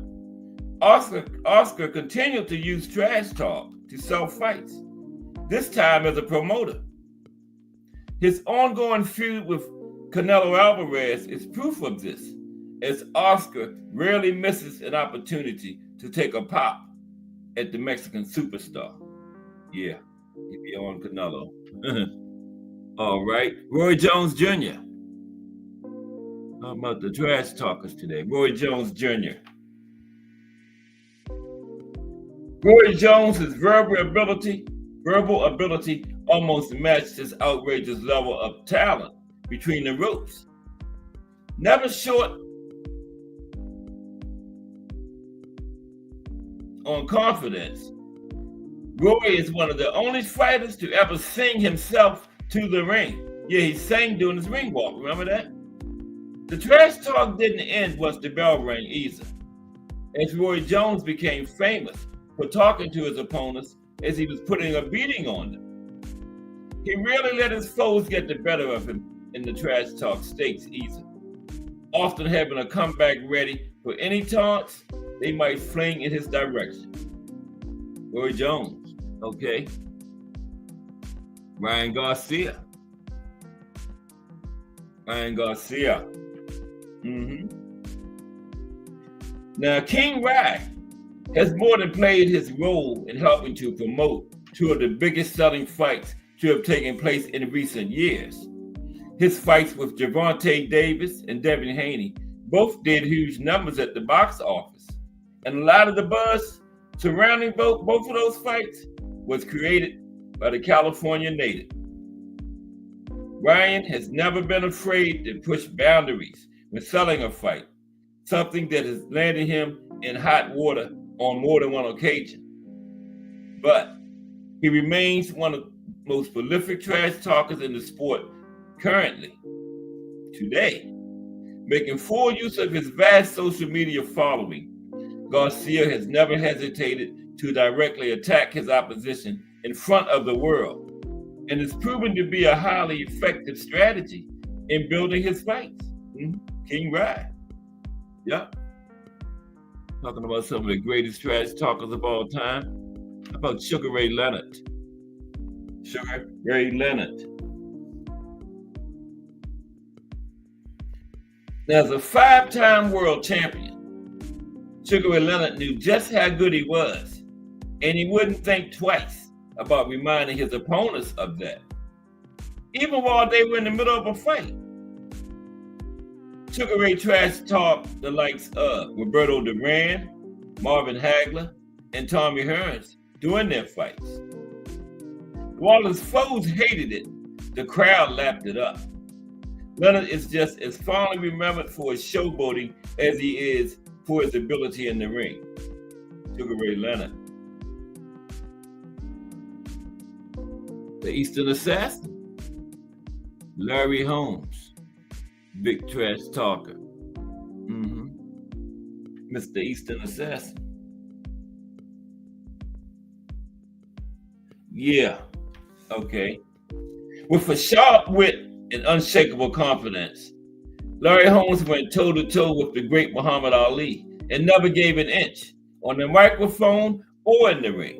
Oscar continued to use trash talk to sell fights, this time as a promoter. His ongoing feud with Canelo Alvarez is proof of this, as Oscar rarely misses an opportunity to take a pop at the Mexican superstar. Yeah, he be on Canelo. All right, Roy Jones Jr. How about the trash talkers today? Roy Jones Jr. Roy Jones's verbal ability almost matched his outrageous level of talent between the ropes. Never short on confidence, Roy is one of the only fighters to ever sing himself to the ring. Yeah, he sang during his ring walk, remember that? The trash talk didn't end once the bell rang either, as Roy Jones became famous for talking to his opponents as he was putting a beating on them. He rarely let his foes get the better of him in the trash talk stakes either, often having a comeback ready for any taunts they might fling in his direction. Roy Jones, okay. Ryan Garcia. Now, King Rye has more than played his role in helping to promote two of the biggest selling fights to have taken place in recent years. His fights with Gervonta Davis and Devin Haney both did huge numbers at the box office, and a lot of the buzz surrounding both of those fights was created by the California native. Ryan has never been afraid to push boundaries when selling a fight, something that has landed him in hot water on more than one occasion. But he remains one of the most prolific trash talkers in the sport currently, today. Making full use of his vast social media following, Garcia has never hesitated to directly attack his opposition in front of the world, and it's proven to be a highly effective strategy in building his fights. King Rye. Yep. Talking about some of the greatest trash talkers of all time. How about Sugar Ray Leonard? Sugar Ray Leonard. Now, as a 5-time world champion, Sugar Ray Leonard knew just how good he was, and he wouldn't think twice about reminding his opponents of that, even while they were in the middle of a fight. Sugar Ray trash talked the likes of Roberto Duran, Marvin Hagler, and Tommy Hearns during their fights. While his foes hated it, the crowd lapped it up. Leonard is just as fondly remembered for his showboating as he is for his ability in the ring. Sugar Ray Leonard. The Eastern Assassin, Larry Holmes, big trash talker. Mr. Eastern Assassin. Yeah, okay. With a sharp wit and unshakable confidence, Larry Holmes went toe-to-toe with the great Muhammad Ali and never gave an inch on the microphone or in the ring.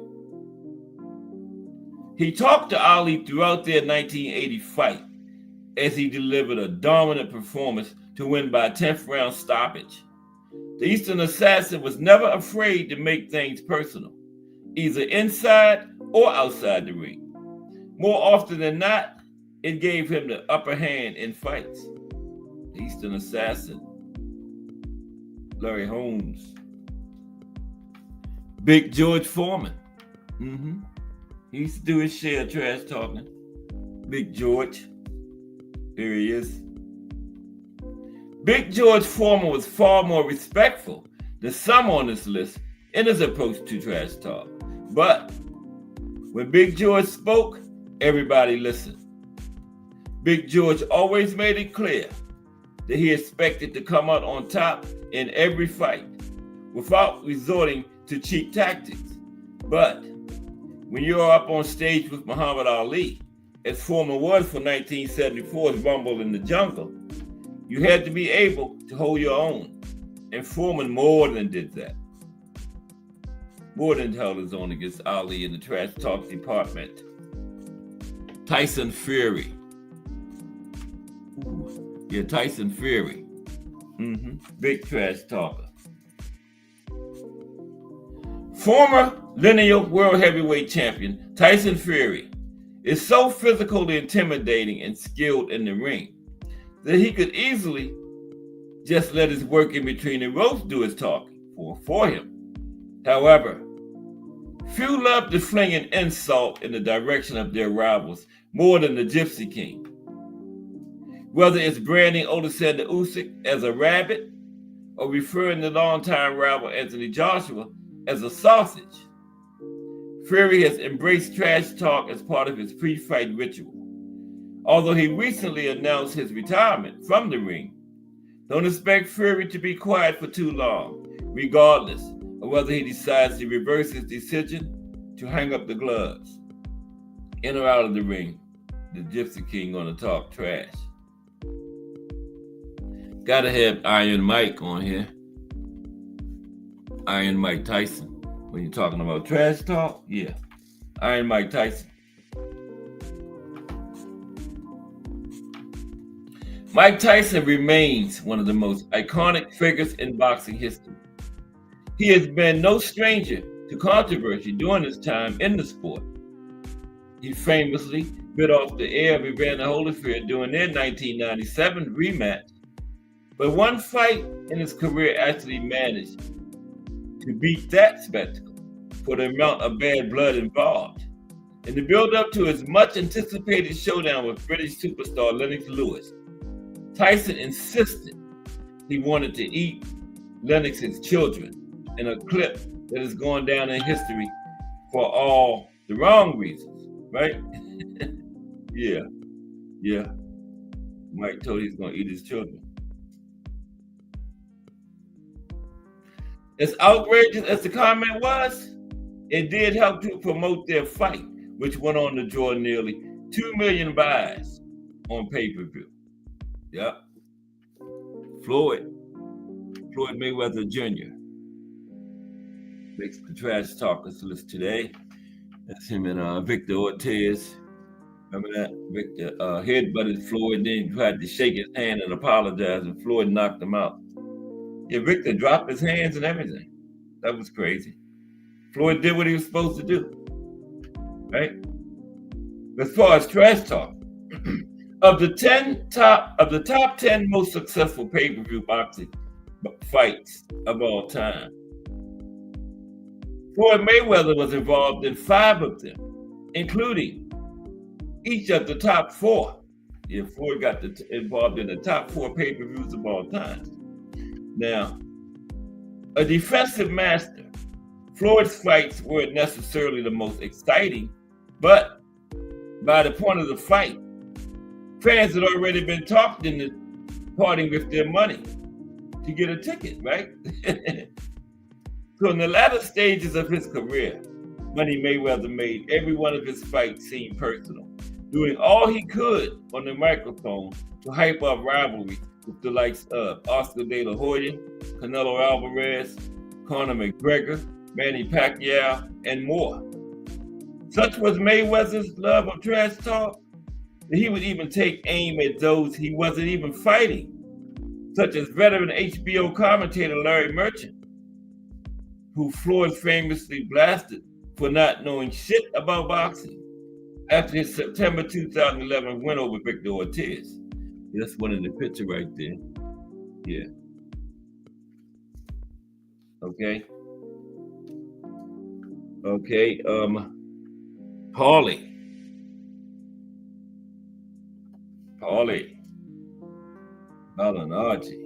He talked to Ali throughout their 1980 fight as he delivered a dominant performance to win by a 10th round stoppage. The Eastern Assassin was never afraid to make things personal, either inside or outside the ring. More often than not, it gave him the upper hand in fights. The Eastern Assassin, Larry Holmes. Big George Foreman. He used to do his share of trash talking. Big George. Here he is. Big George Foreman was far more respectful than some on this list in his approach to trash talk. But when Big George spoke, everybody listened. Big George always made it clear that he expected to come out on top in every fight without resorting to cheap tactics. But when you're up on stage with Muhammad Ali, as Foreman was for 1974's Rumble in the Jungle, you had to be able to hold your own. And Foreman more than did that. More than held his own against Ali in the trash talk department. Tyson Fury. Yeah, Tyson Fury. Big trash talker. Former lineal world heavyweight champion Tyson Fury is so physically intimidating and skilled in the ring that he could easily just let his work in between the ropes do his talking for him. However, Few love to fling an insult in the direction of their rivals more than the Gypsy King. Whether it's branding Alexander Usyk as a rabbit or referring to longtime rival Anthony Joshua as a sausage, Fury has embraced trash talk as part of his pre-fight ritual. Although he recently announced his retirement from the ring, don't expect Fury to be quiet for too long, regardless of whether he decides to reverse his decision to hang up the gloves. In or out of the ring, the Gypsy King gonna talk trash. Gotta have Iron Mike on here. Iron Mike Tyson. When you're talking about trash talk, yeah. Iron Mike Tyson. Mike Tyson remains one of the most iconic figures in boxing history. He has been no stranger to controversy during his time in the sport. He famously bit off the ear of Evander Holyfield during their 1997 rematch, but one fight in his career actually managed to beat that spectacle for the amount of bad blood involved. In the build-up to his much-anticipated showdown with British superstar Lennox Lewis, Tyson insisted he wanted to eat Lennox's children in a clip that is going down in history for all the wrong reasons, right? Yeah. Mike told he's going to eat his children. As outrageous as the comment was, it did help to promote their fight, which went on to draw nearly 2 million buys on pay-per-view. Yep. Floyd Mayweather Jr. makes the trash talkers list today. That's him and Victor Ortiz. Remember that? Victor headbutted Floyd, then he tried to shake his hand and apologize, and Floyd knocked him out. Yeah, Victor dropped his hands and everything. That was crazy. Floyd did what he was supposed to do, right? As far as trash talk, of the top 10 most successful pay-per-view boxing fights of all time, Floyd Mayweather was involved in 5 of them, including each of the top 4. Yeah, Floyd got involved in the top 4 pay-per-views of all time. Now, a defensive master, Floyd's fights weren't necessarily the most exciting, but by the point of the fight, fans had already been talked into parting with their money to get a ticket, right? So in the latter stages of his career, Money Mayweather made every one of his fights seem personal, doing all he could on the microphone to hype up rivalries with the likes of Oscar De La Hoya, Canelo Alvarez, Conor McGregor, Manny Pacquiao, and more. Such was Mayweather's love of trash talk that he would even take aim at those he wasn't even fighting, such as veteran HBO commentator Larry Merchant, who Floyd famously blasted for not knowing shit about boxing after his September 2011 win over Victor Ortiz. That's one in the picture right there. Yeah. Okay. Paulie Malignaggi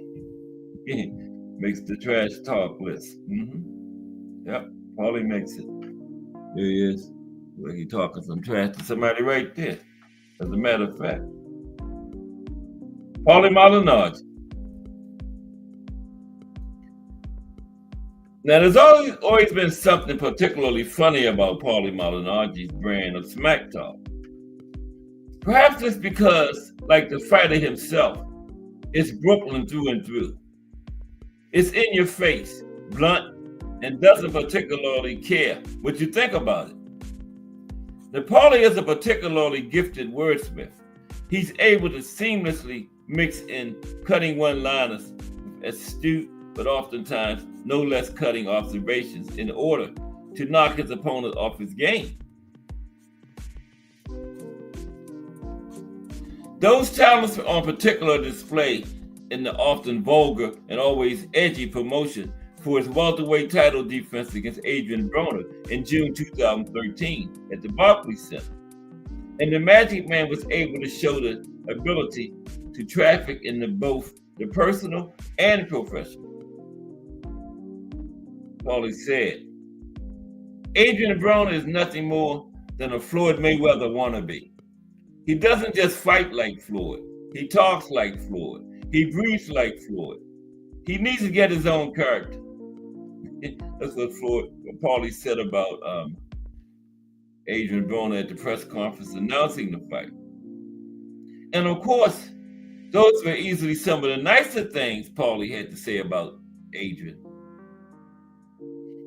makes the trash talk list. Yep, Paulie makes it. There he is. Where he talking some trash to somebody right there. As a matter of fact. Paulie Malignaggi. Now, there's always been something particularly funny about Paulie Malignaggi's brand of smack talk. Perhaps it's because, like the fighter himself, it's Brooklyn through and through. It's in your face, blunt, and doesn't particularly care what you think about it. Now, Paulie is a particularly gifted wordsmith. He's able to seamlessly mix in cutting one-liners with astute, but oftentimes no less cutting observations in order to knock his opponent off his game. Those talents are on particular display in the often vulgar and always edgy promotion for his welterweight title defense against Adrian Broner in June 2013 at the Barclays Center. And the Magic Man was able to show the ability to traffic into both the personal and professional. Paulie said, Adrian Broner is nothing more than a Floyd Mayweather wannabe. He doesn't just fight like Floyd. He talks like Floyd. He breathes like Floyd. He needs to get his own character. That's what Paulie said about Adrian Broner at the press conference announcing the fight. And of course, those were easily some of the nicer things Paulie had to say about Adrian.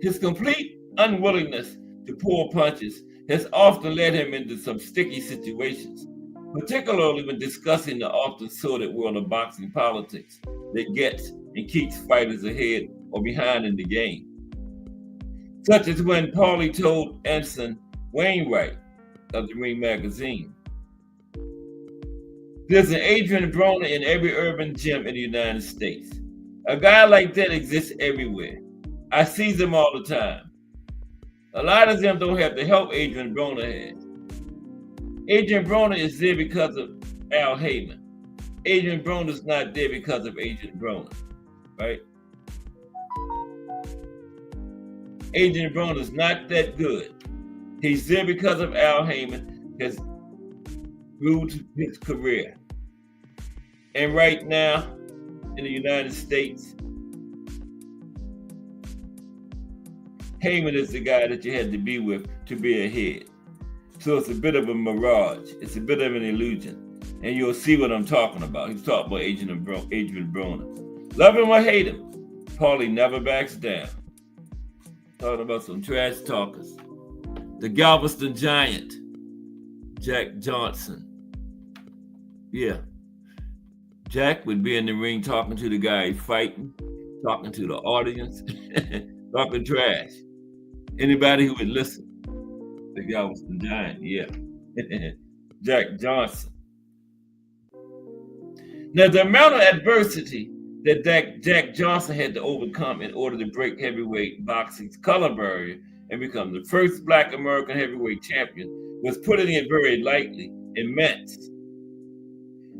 His complete unwillingness to pull punches has often led him into some sticky situations, particularly when discussing the often sordid world of boxing politics that gets and keeps fighters ahead or behind in the game. Such as when Paulie told Anson Wainwright of the Ring magazine, there's an Adrian Broner in every urban gym in the United States. A guy like that exists everywhere. I see them all the time. A lot of them don't have the help Adrian Broner has. Adrian Broner is there because of Al Heyman. Adrian Broner's not there because of Adrian Broner, right? Adrian Broner's not that good. He's there because of Al Heyman has ruled his career. And right now, in the United States, Heyman is the guy that you had to be with to be ahead. So it's a bit of a mirage. It's a bit of an illusion. And you'll see what I'm talking about. He's talking about Adrian Broner. Love him or hate him, Paulie never backs down. Talking about some trash talkers. The Galveston Giant, Jack Johnson. Yeah. Jack would be in the ring talking to the guy fighting, talking to the audience, talking trash. Anybody who would listen. The Galveston Giant, yeah. Jack Johnson. Now, the amount of adversity that Jack Johnson had to overcome in order to break heavyweight boxing's color barrier and become the first Black American heavyweight champion was, putting it very lightly, immense.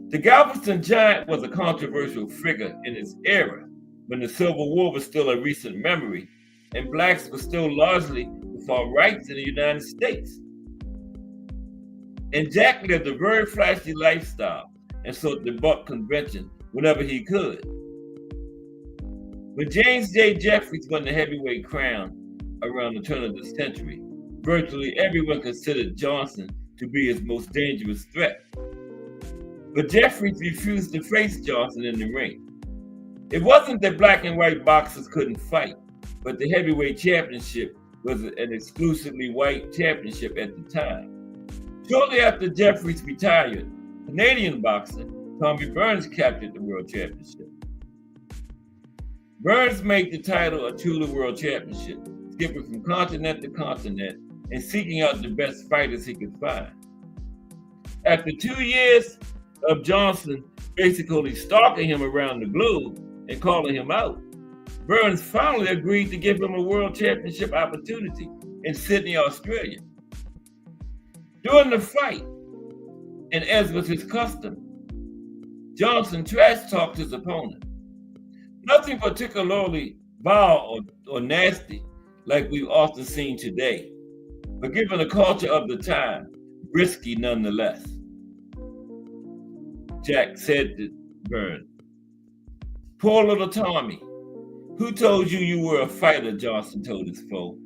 The Galveston Giant was a controversial figure in its era when the Civil War was still a recent memory and blacks were still largely without rights in the United States. And Jack lived a very flashy lifestyle and sought the Buck Convention whenever he could. When James J. Jeffries won the heavyweight crown around the turn of the century, virtually everyone considered Johnson to be his most dangerous threat. But Jeffries refused to face Johnson in the ring. It wasn't that black and white boxers couldn't fight, but the heavyweight championship was an exclusively white championship at the time. Shortly after Jeffries retired, Canadian boxer Tommy Burns captured the world championship. Burns made the title a truly world championship, skipping from continent to continent and seeking out the best fighters he could find. After 2 years of Johnson basically stalking him around the globe and calling him out, Burns finally agreed to give him a world championship opportunity in Sydney, Australia. During the fight, and as was his custom, Johnson trash-talked his opponent. Nothing particularly vile or nasty like we've often seen today, but given the culture of the time, risky nonetheless. Jack said to Burns, "Poor little Tommy, who told you were a fighter?" Johnson told his foe.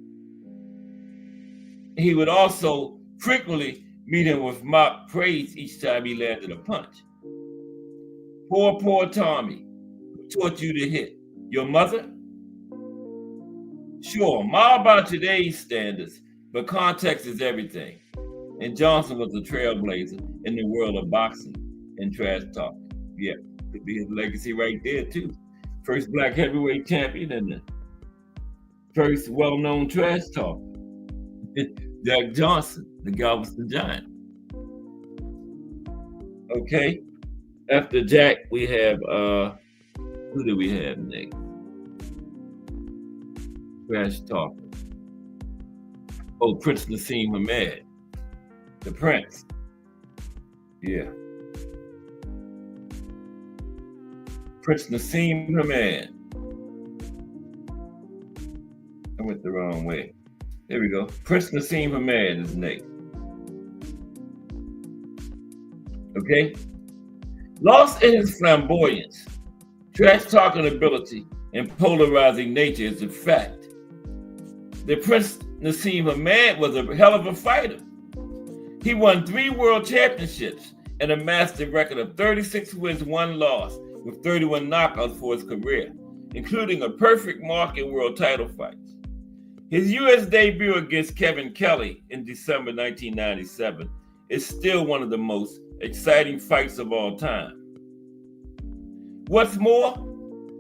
He would also frequently meet him with mock praise each time he landed a punch. Poor Tommy, who taught you to hit? Your mother? Sure, mild by today's standards, but context is everything. And Johnson was a trailblazer in the world of boxing and trash talk. Yeah, could be his legacy right there too. First black heavyweight champion and the first well-known trash talk. Jack Johnson, the Galveston Giant. Okay, after Jack, we have, who do we have next? trash talker. Oh, Prince Nassim Hamed, the Prince. Yeah. Prince Nassim Hamed. I went the wrong way. There we go. Prince Nassim Hamed is next. Okay? Lost in his flamboyance, trash talking ability, and polarizing nature is a fact. The Prince Nassim Hamed was a hell of a fighter. He won 3 world championships and amassed a record of 36 wins, 1 loss, with 31 knockouts for his career, including a perfect mark in world title fights. His U.S. debut against Kevin Kelly in December 1997 is still one of the most exciting fights of all time. What's more,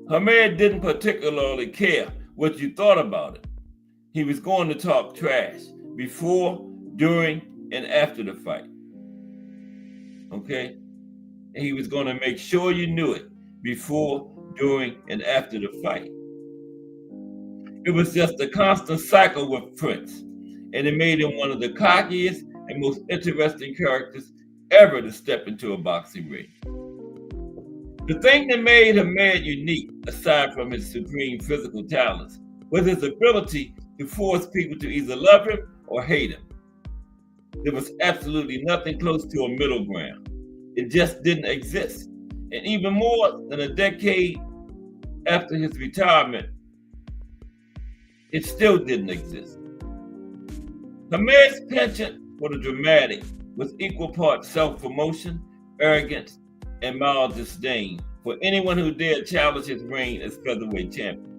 Hamed didn't particularly care what you thought about it. He was going to talk trash before, during, and after the fight. Okay? And he was going to make sure you knew it before, during, and after the fight. It was just a constant cycle with Prince, and it made him one of the cockiest and most interesting characters ever to step into a boxing ring. The thing that made Hamed unique, aside from his supreme physical talents, was his ability to force people to either love him or hate him. There was absolutely nothing close to a middle ground. It just didn't exist. And even more than a decade after his retirement, it still didn't exist. Hamed's penchant for the dramatic was equal parts self-promotion, arrogance, and mild disdain for anyone who dared challenge his reign as featherweight champion.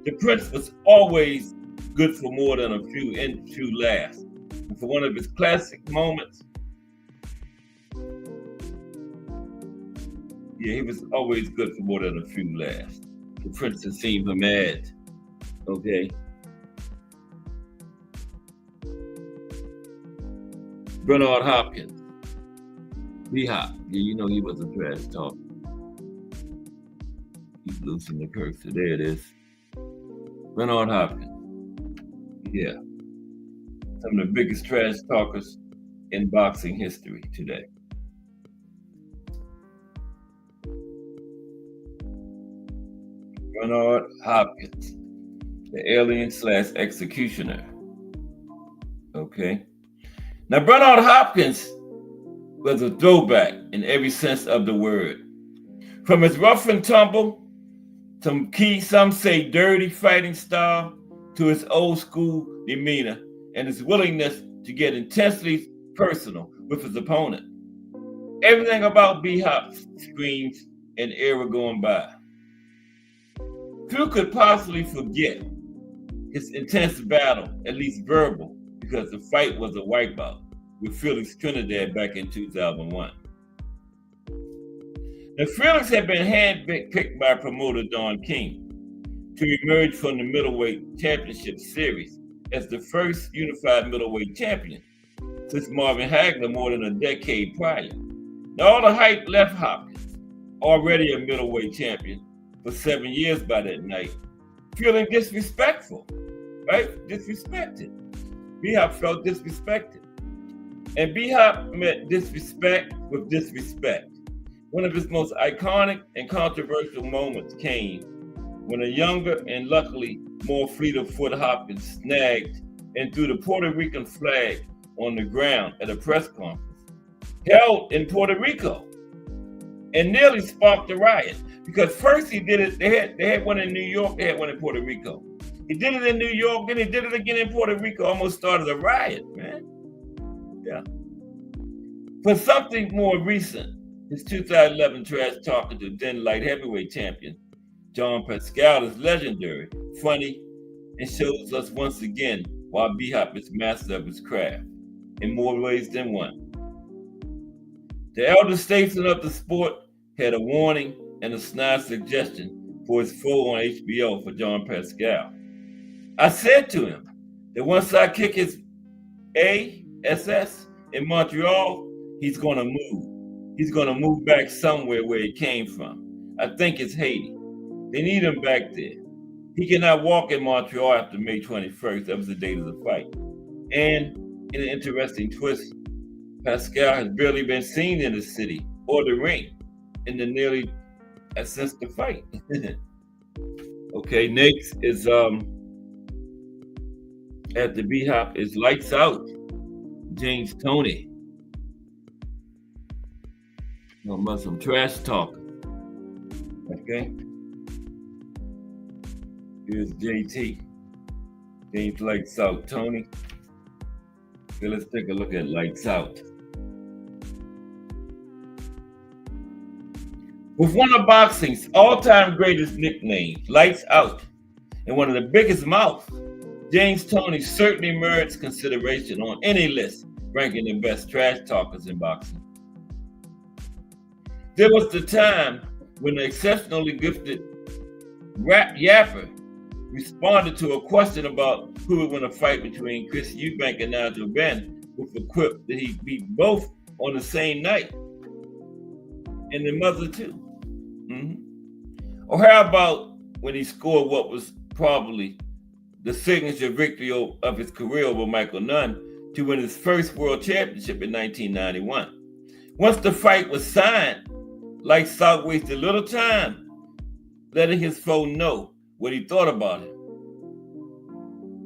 The Prince was always good for more than a few and few laughs. And for one of his classic moments, he was always good for more than a few laughs. The Prince Nassim Hamed. Okay. Bernard Hopkins. B-Hop. Yeah, you know he was a trash talker. He's losing the cursor. There it is. Bernard Hopkins. Yeah. Some of the biggest trash talkers in boxing history today. Bernard Hopkins, the alien/executioner. Okay. Now, Bernard Hopkins was a throwback in every sense of the word. From his rough and tumble, some say dirty fighting style, to his old school demeanor and his willingness to get intensely personal with his opponent. Everything about B-Hop screams an era going by. Few could possibly forget his intense battle, at least verbal, because the fight was a wipeout with Felix Trinidad back in 2001. Now, Felix had been handpicked by promoter Don King to emerge from the middleweight championship series as the first unified middleweight champion since Marvin Hagler more than a decade prior. Now, all the hype left Hopkins, already a middleweight champion for 7 years by that night, feeling disrespectful, right? Disrespected. B-Hop felt disrespected. And B-Hop met disrespect with disrespect. One of his most iconic and controversial moments came when a younger and luckily more fleet of foot Hopkins snagged and threw the Puerto Rican flag on the ground at a press conference held in Puerto Rico and nearly sparked a riot. Because first he did it, they had one in New York, they had one in Puerto Rico. He did it in New York, then he did it again in Puerto Rico, almost started a riot, man. Yeah. For something more recent, his 2011 trash talking to then light heavyweight champion, John Pascal, is legendary, funny, and shows us once again why B-Hop is master of his craft in more ways than one. The elder statesman of the sport had a warning and a snide suggestion for his foe on HBO for John Pascal. I said to him that once I kick his ASS in Montreal, he's going to move. He's going to move back somewhere where he came from. I think it's Haiti. They need him back there. He cannot walk in Montreal after May 21st. That was the date of the fight. And in an interesting twist, Pascal has barely been seen in the city or the ring in the nearly since the fight. Okay, next is at the B-Hop is Lights Out, James Toney. About some trash talk. Okay. Here's JT. James Lights Out Tony. Okay, let's take a look at Lights Out. With one of boxing's all-time greatest nicknames, Lights Out, and one of the biggest mouths, James Toney certainly merits consideration on any list ranking the best trash talkers in boxing. There was the time when the exceptionally gifted rap yapper responded to a question about who would win a fight between Chris Eubank and Nigel Benn with the quip that he beat both on the same night, and the mother too. Or how about when he scored what was probably the signature victory of his career over Michael Nunn to win his first world championship in 1991. Once the fight was signed, Lights Out wasted little time letting his foe know what he thought about him.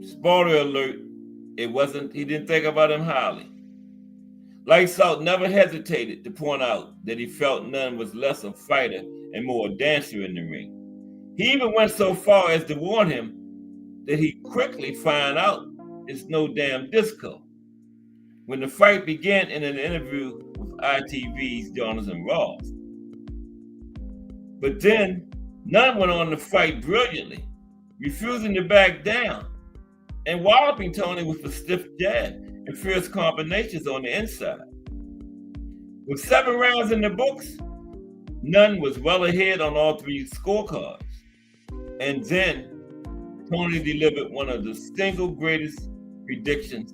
Spoiler alert, he didn't think about him highly. Lights Out never hesitated to point out that he felt Nunn was less a fighter and more a dancer in the ring. He even went so far as to warn him that he quickly find out it's no damn disco. When the fight began in an interview with ITV's Jonathan Ross. But then Nunn went on to fight brilliantly, refusing to back down and walloping Toney with a stiff jab and fierce combinations on the inside. With 7 rounds in the books, Nunn was well ahead on all 3 scorecards. And then Toney delivered one of the single greatest predictions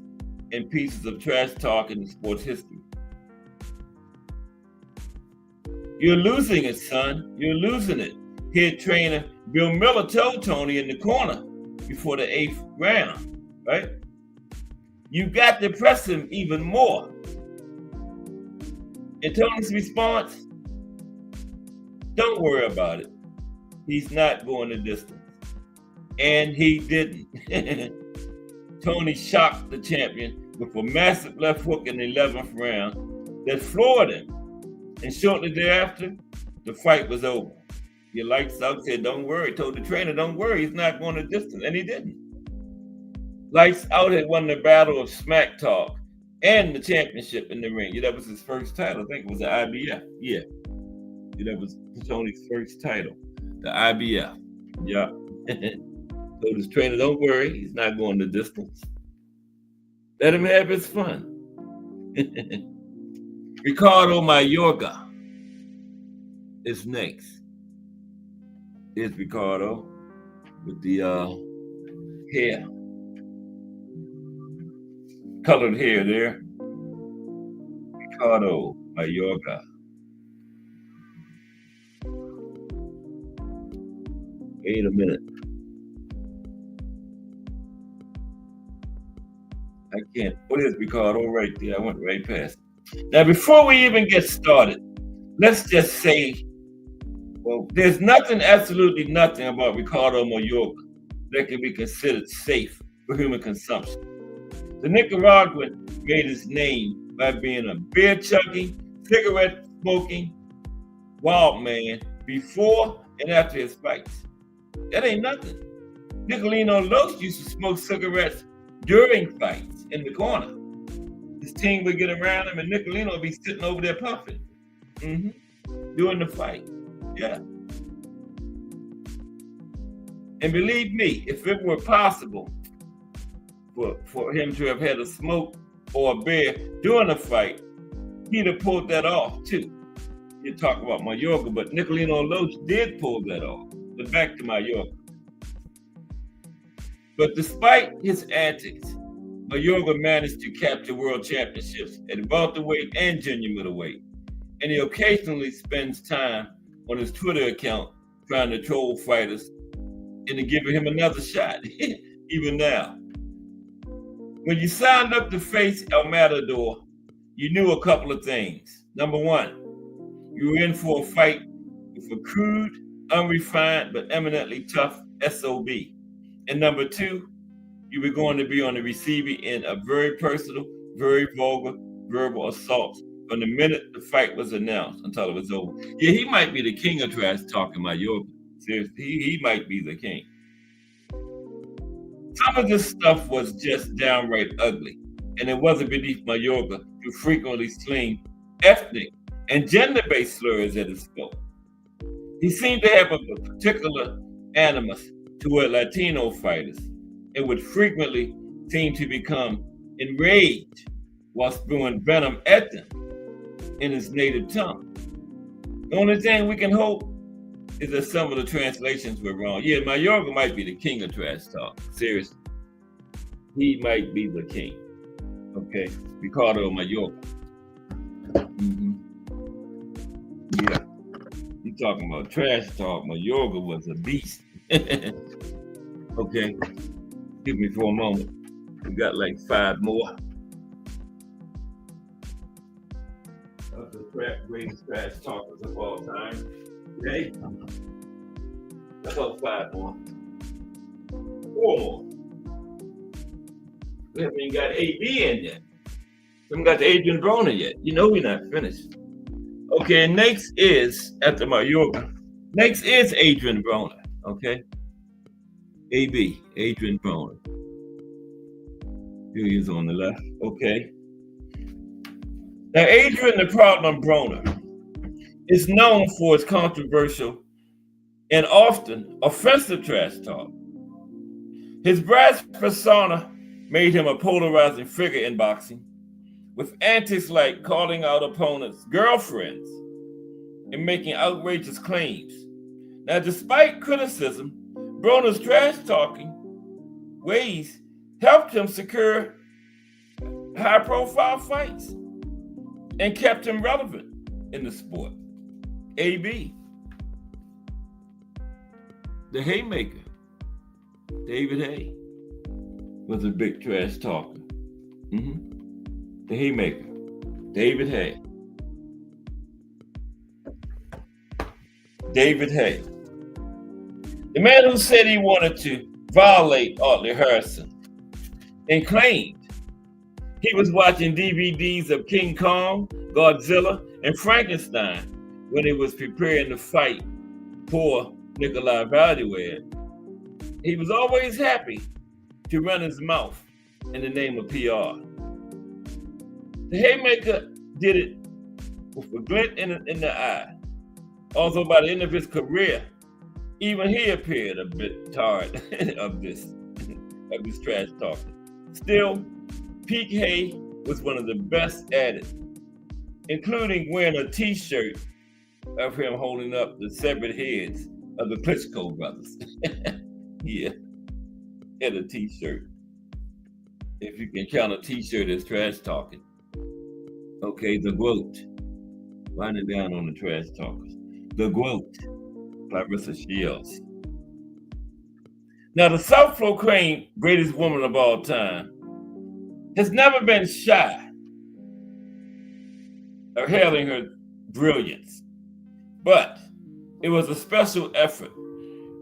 and pieces of trash talk in sports history. You're losing it, son. You're losing it. Head trainer Bill Miller told Toney in the corner before the 8th round, right? You got to press him even more. And Toney's response, don't worry about it. He's not going the distance. And he didn't. Toney shocked the champion with a massive left hook in the 11th round that floored him. And shortly thereafter, the fight was over. Your Lights Out said, don't worry. Told the trainer, don't worry, he's not going the distance. And he didn't. Lights Out had won the battle of smack talk and the championship in the ring. Yeah, that was his first title. I think it was the IBF. Yeah, that was Toney's first title, the IBF. Yeah. Told his trainer, don't worry, he's not going the distance. Let him have his fun. Ricardo Mayorga is next. Here's Ricardo with the hair. Colored hair there. Ricardo Mayorga. Wait a minute. I can't. What is Ricardo right there? I went right past. Now, before we even get started, let's just say, well, there's nothing, absolutely nothing about Ricardo Mayorga that can be considered safe for human consumption. The Nicaraguan made his name by being a beer-chugging, cigarette-smoking wild man before and after his fights. That ain't nothing. Nicolino Los used to smoke cigarettes during fights in the corner. His team would get around him and Nicolino would be sitting over there puffing during the fight. Yeah. And believe me, if it were possible for him to have had a smoke or a beer during a fight, he'd have pulled that off too. You talk about Mayorga, but Nicolino Los did pull that off. But back to Mayorga. But despite his antics, Mayorga managed to capture world championships at welterweight and junior middleweight. And he occasionally spends time on his Twitter account trying to troll fighters into giving him another shot, even now. When you signed up to face El Matador, you knew a couple of things. Number one, you were in for a fight with a crude, unrefined, but eminently tough SOB. And number two, you were going to be on the receiving end of very personal, very vulgar verbal assaults from the minute the fight was announced until it was over. Yeah, he might be the king of trash talking, Mayorga. Seriously, he might be the king. Some of this stuff was just downright ugly, and it wasn't beneath Mayorga to frequently sling ethnic and gender-based slurs at his scope. He seemed to have a particular animus toward Latino fighters and would frequently seem to become enraged while spewing venom at them in his native tongue. The only thing we can hope is that some of the translations were wrong. Yeah, Mayorga might be the king of trash talk. Seriously. He might be the king. Okay? Ricardo Mayorga. Yeah. You talking about trash talk. Mayorga was a beast. Okay. Give me for a moment. We got like 5 more. Of the greatest trash talkers of all time. Okay. About 5 more. 4 more. We haven't even got AB in yet. We haven't got the Adrian Broner yet. You know we're not finished. Okay, and next is, after Mayorga, next is Adrian Broner. Okay? AB, Adrian Broner. Here he is on the left. Okay. Now, Adrian the Problem Broner is known for his controversial and often offensive trash talk. His brass persona made him a polarizing figure in boxing, with antics like calling out opponents' girlfriends and making outrageous claims. Now, despite criticism, Broner's trash talking ways helped him secure high-profile fights and kept him relevant in the sport. AB, the Haymaker, David Hay, was a big trash talker. The Haymaker, David Hay. David Hay. The man who said he wanted to violate Artley Harrison and claimed he was watching DVDs of King Kong, Godzilla, and Frankenstein when he was preparing to fight poor Nikolai Valuev. He was always happy to run his mouth in the name of PR. The Haymaker did it with a glint in the eye. Although by the end of his career, even he appeared a bit tired of this trash talking. Still, Peak Hay was one of the best at it, including wearing a t-shirt of him holding up the severed heads of the Klitschko brothers. Yeah, had a t-shirt. If you can count a t-shirt as trash talking. Okay, the GOAT. Winding down on the trash talkers. The GOAT, Clarissa Shields. Now, the self-proclaimed greatest woman of all time has never been shy of hailing her brilliance. But it was a special effort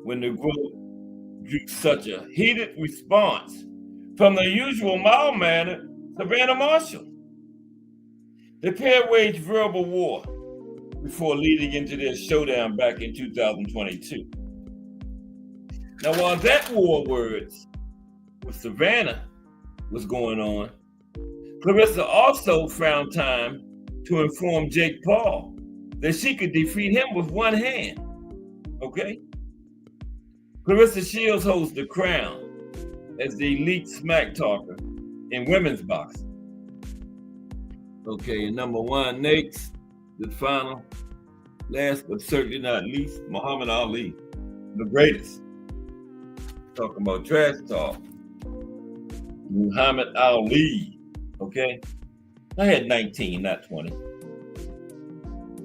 when the GOAT drew such a heated response from the usual mild-mannered Savannah Marshall. The pair waged verbal war before leading into their showdown back in 2022. Now, while that war of words with Savannah was going on, Clarissa also found time to inform Jake Paul that she could defeat him with one hand. Okay? Clarissa Shields holds the crown as the elite smack talker in women's boxing. Okay, and number 1, next, the final, last but certainly not least, Muhammad Ali, the greatest. Talking about trash talk. Muhammad Ali, okay? I had 19, not 20.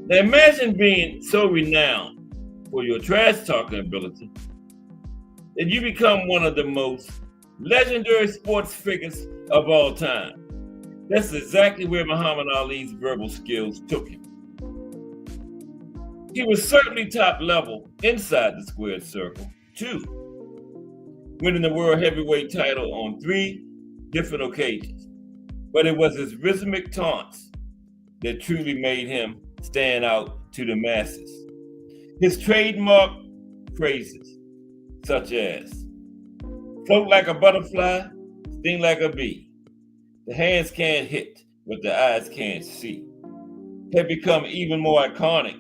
Now imagine being so renowned for your trash talking ability that you become one of the most legendary sports figures of all time. That's exactly where Muhammad Ali's verbal skills took him. He was certainly top level inside the squared circle, too, winning the world heavyweight title on 3 different occasions. But it was his rhythmic taunts that truly made him stand out to the masses. His trademark phrases, such as float like a butterfly, sting like a bee, the hands can't hit, but the eyes can't see, have become even more iconic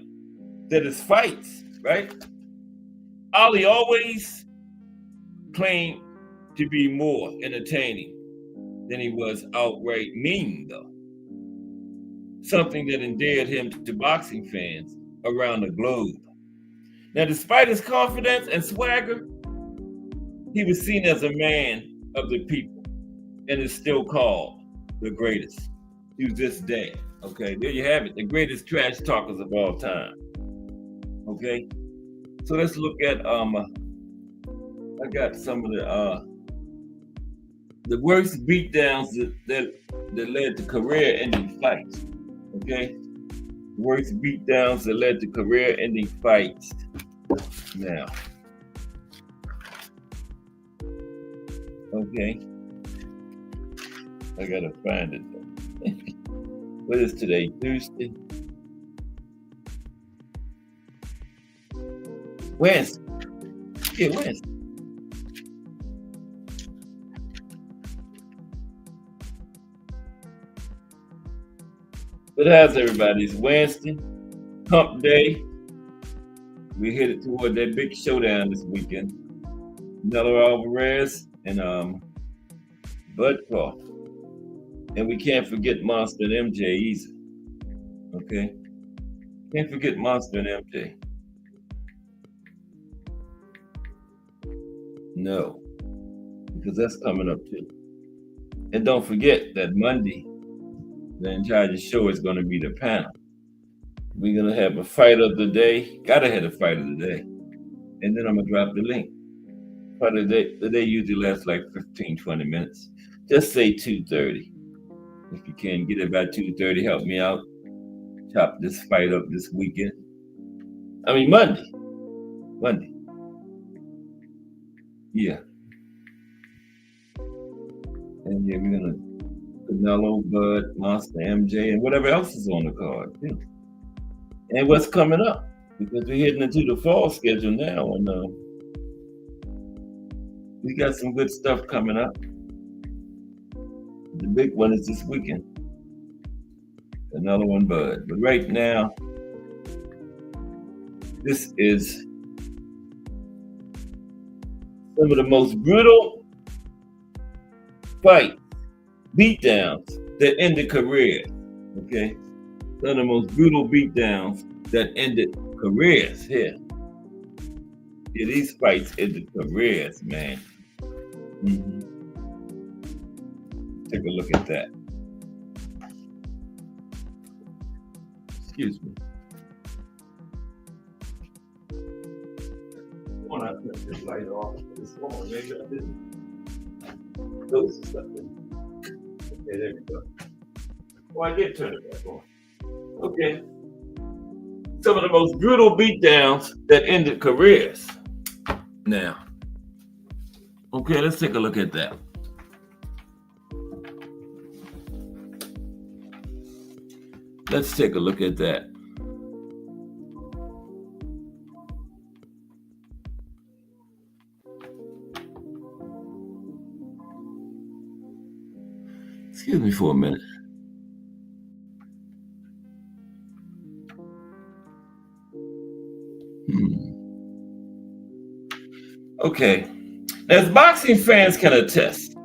than his fights, right? Ali always claimed to be more entertaining than he was outright mean, though. Something that endeared him to boxing fans around the globe. Now, despite his confidence and swagger, he was seen as a man of the people and is still called the greatest to this day. Okay, there you have it, the greatest trash talkers of all time. Okay, so let's look at I got some of the worst beatdowns that led to career-ending fights. Okay, worst beatdowns that led to career-ending fights. Now, okay, I gotta find it. What is today? Tuesday? Wednesday. Yeah, Wednesday. But how's everybody's Wednesday? Hump Day. We headed toward that big showdown this weekend. Canelo Alvarez and Bud Crawford. And we can't forget Monster and MJ either. Okay? Can't forget Monster and MJ. No. Because that's coming up too. And don't forget that Monday, the entire show is going to be the panel. We're going to have a fight of the day. Gotta have a fight of the day. And then I'm going to drop the link. Fight of the day usually lasts like 15, 20 minutes. Just say 2:30. If you can get it by 2:30, help me out. Chop this fight up this weekend. I mean, Monday. Yeah. And yeah, we're going to Canelo, Bud, Monster, MJ, and whatever else is on the card, too. And what's coming up, because we're heading into the fall schedule now, and we got some good stuff coming up. The big one is this weekend, Canelo and Bud. But right now, this is some of the most brutal fights, beatdowns that ended careers. Okay, some of the most brutal beatdowns that ended careers here. Yeah, these fights ended careers, man. Mm-hmm. Take a look at that. Excuse me. Why not put this light off? It's on. Maybe I didn't. Those stuff in. Okay, there we go. Well, I did turn it back on. Okay. Some of the most brutal beatdowns that ended careers. Now, okay, let's take a look at that. Let's take a look at that. Excuse me for a minute. Okay, as boxing fans can attest,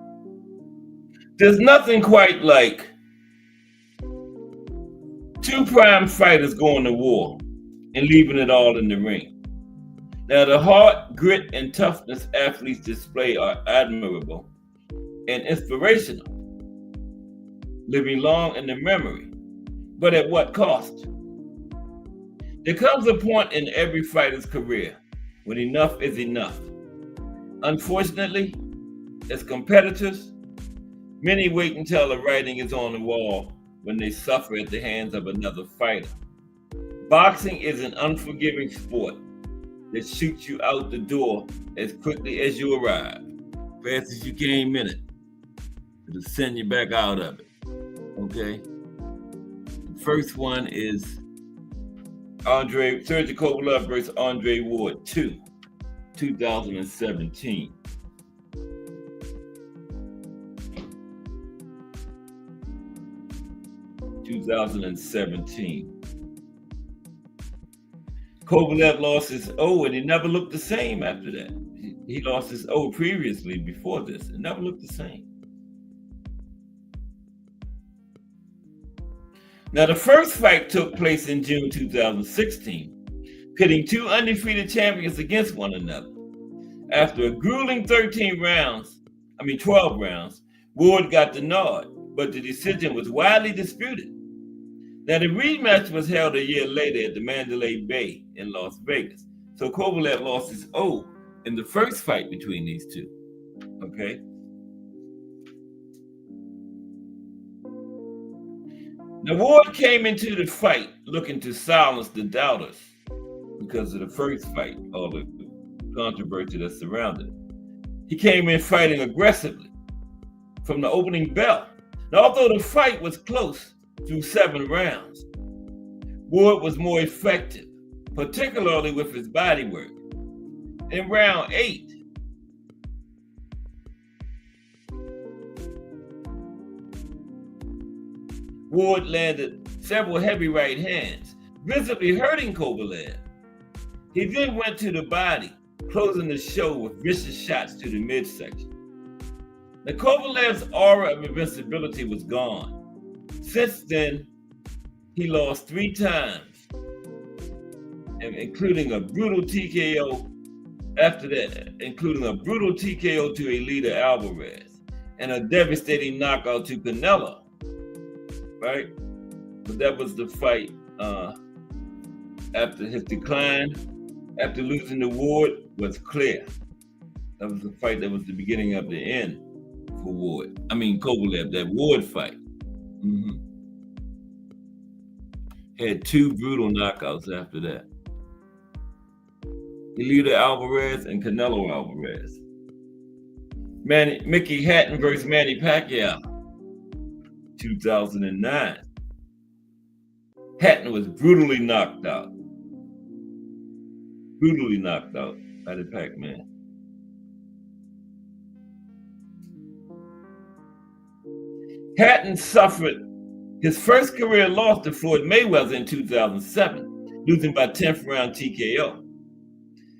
there's nothing quite like two prime fighters going to war and leaving it all in the ring. Now, the heart, grit, and toughness athletes display are admirable and inspirational, living long in the memory, but at what cost? There comes a point in every fighter's career when enough is enough. Unfortunately, as competitors, many wait until the writing is on the wall when they suffer at the hands of another fighter. Boxing is an unforgiving sport that shoots you out the door as quickly as you arrive. Fast as you came in it, it'll send you back out of it. Okay? The first one is Sergey Kovalev versus Andre Ward 2, 2017. Kovalev lost his O and he never looked the same after that. He lost his O previously before this. It never looked the same. Now, the first fight took place in June 2016, pitting two undefeated champions against one another. After a grueling 12 rounds, Ward got the nod, but the decision was widely disputed. Now, the rematch was held a year later at the Mandalay Bay in Las Vegas. So Kovalev lost his O in the first fight between these two. Okay? Now, Ward came into the fight looking to silence the doubters because of the first fight, all the controversy that surrounded it. He came in fighting aggressively from the opening bell. Now, although the fight was close through 7 rounds, Ward was more effective, particularly with his body work. In round 8, Ward landed several heavy right hands, visibly hurting Kovalev. He then went to the body, closing the show with vicious shots to the midsection. Now, Kovalev's aura of invincibility was gone. Since then, he lost 3 times, including a brutal TKO to Elita Alvarez and a devastating knockout to Canelo. Right? But that was the fight after his decline, after losing the Ward, was clear. That was the fight that was the beginning of the end for Kovalev, that Ward fight. Had 2 brutal knockouts after that. Elita Alvarez and Canelo Alvarez. Mickey Hatton versus Manny Pacquiao, 2009. Hatton was brutally knocked out by the Pac-Man. Hatton suffered his first career loss to Floyd Mayweather in 2007, losing by 10th round TKO.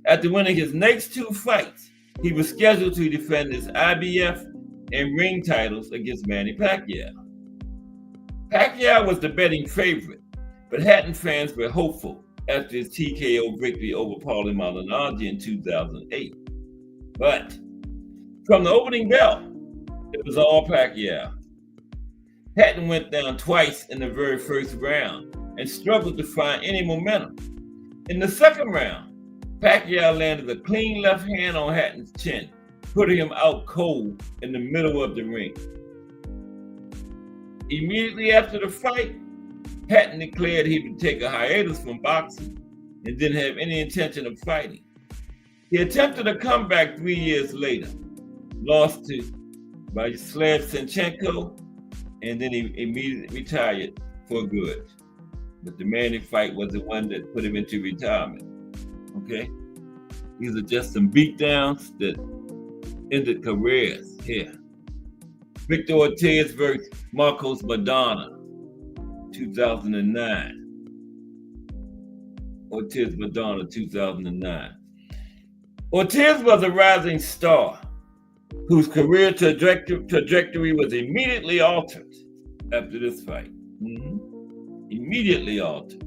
After winning his next 2 fights, he was scheduled to defend his IBF and ring titles against Manny Pacquiao. Pacquiao was the betting favorite, but Hatton fans were hopeful after his TKO victory over Paulie Malignaggi in 2008. But from the opening bell, it was all Pacquiao. Hatton went down twice in the very first round and struggled to find any momentum. In the second round, Pacquiao landed a clean left hand on Hatton's chin, putting him out cold in the middle of the ring. Immediately after the fight, Hatton declared he would take a hiatus from boxing and didn't have any intention of fighting. He attempted a comeback 3 years later, lost to Vladislav Senchenko, and then he immediately retired for good. But the Manny fight was the one that put him into retirement. Okay? These are just some beatdowns that ended careers here. Victor Ortiz versus Marcos Maidana, 2009. Ortiz Maidana, 2009. Ortiz was a rising star whose career trajectory was immediately altered after this fight. Immediately altered.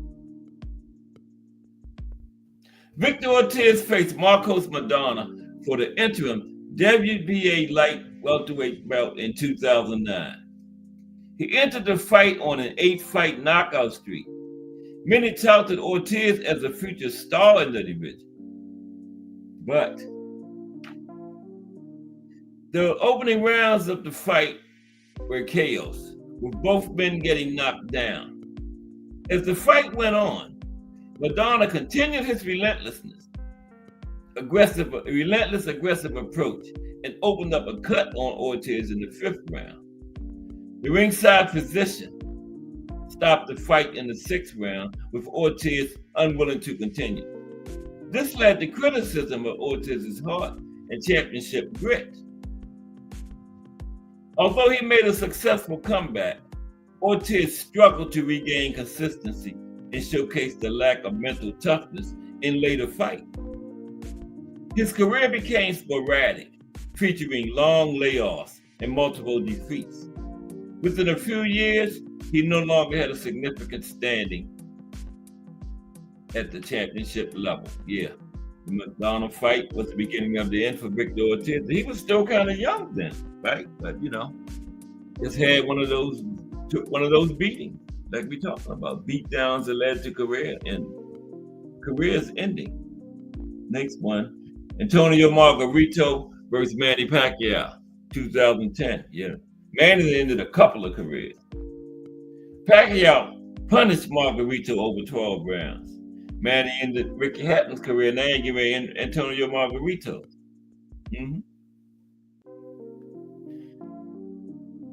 Victor Ortiz faced Marcos Maidana for the interim WBA light welterweight belt in 2009. He entered the fight on an 8-fight knockout streak. Many touted Ortiz as a future star in the division. But The opening rounds of the fight were chaos, with both men getting knocked down. As the fight went on, Madonna continued his relentless aggressive approach and opened up a cut on Ortiz in the 5th round. The ringside physician stopped the fight in the 6th round, with Ortiz unwilling to continue. This led to criticism of Ortiz's heart and championship grit. Although he made a successful comeback, Ortiz struggled to regain consistency and showcased the lack of mental toughness in later fights. His career became sporadic, featuring long layoffs and multiple defeats. Within a few years, he no longer had a significant standing at the championship level. The Madonna fight was the beginning of the end for Victor Ortiz. He was still kind of young then, right? But just had one of those beatings, like we talking about, beatdowns that led to careers ending. Next one, Antonio Margarito versus Manny Pacquiao, 2010. Manny ended a couple of careers. Pacquiao punished Margarito over 12 rounds. Manny ended Ricky Hatton's career. Now you get Antonio Margarito.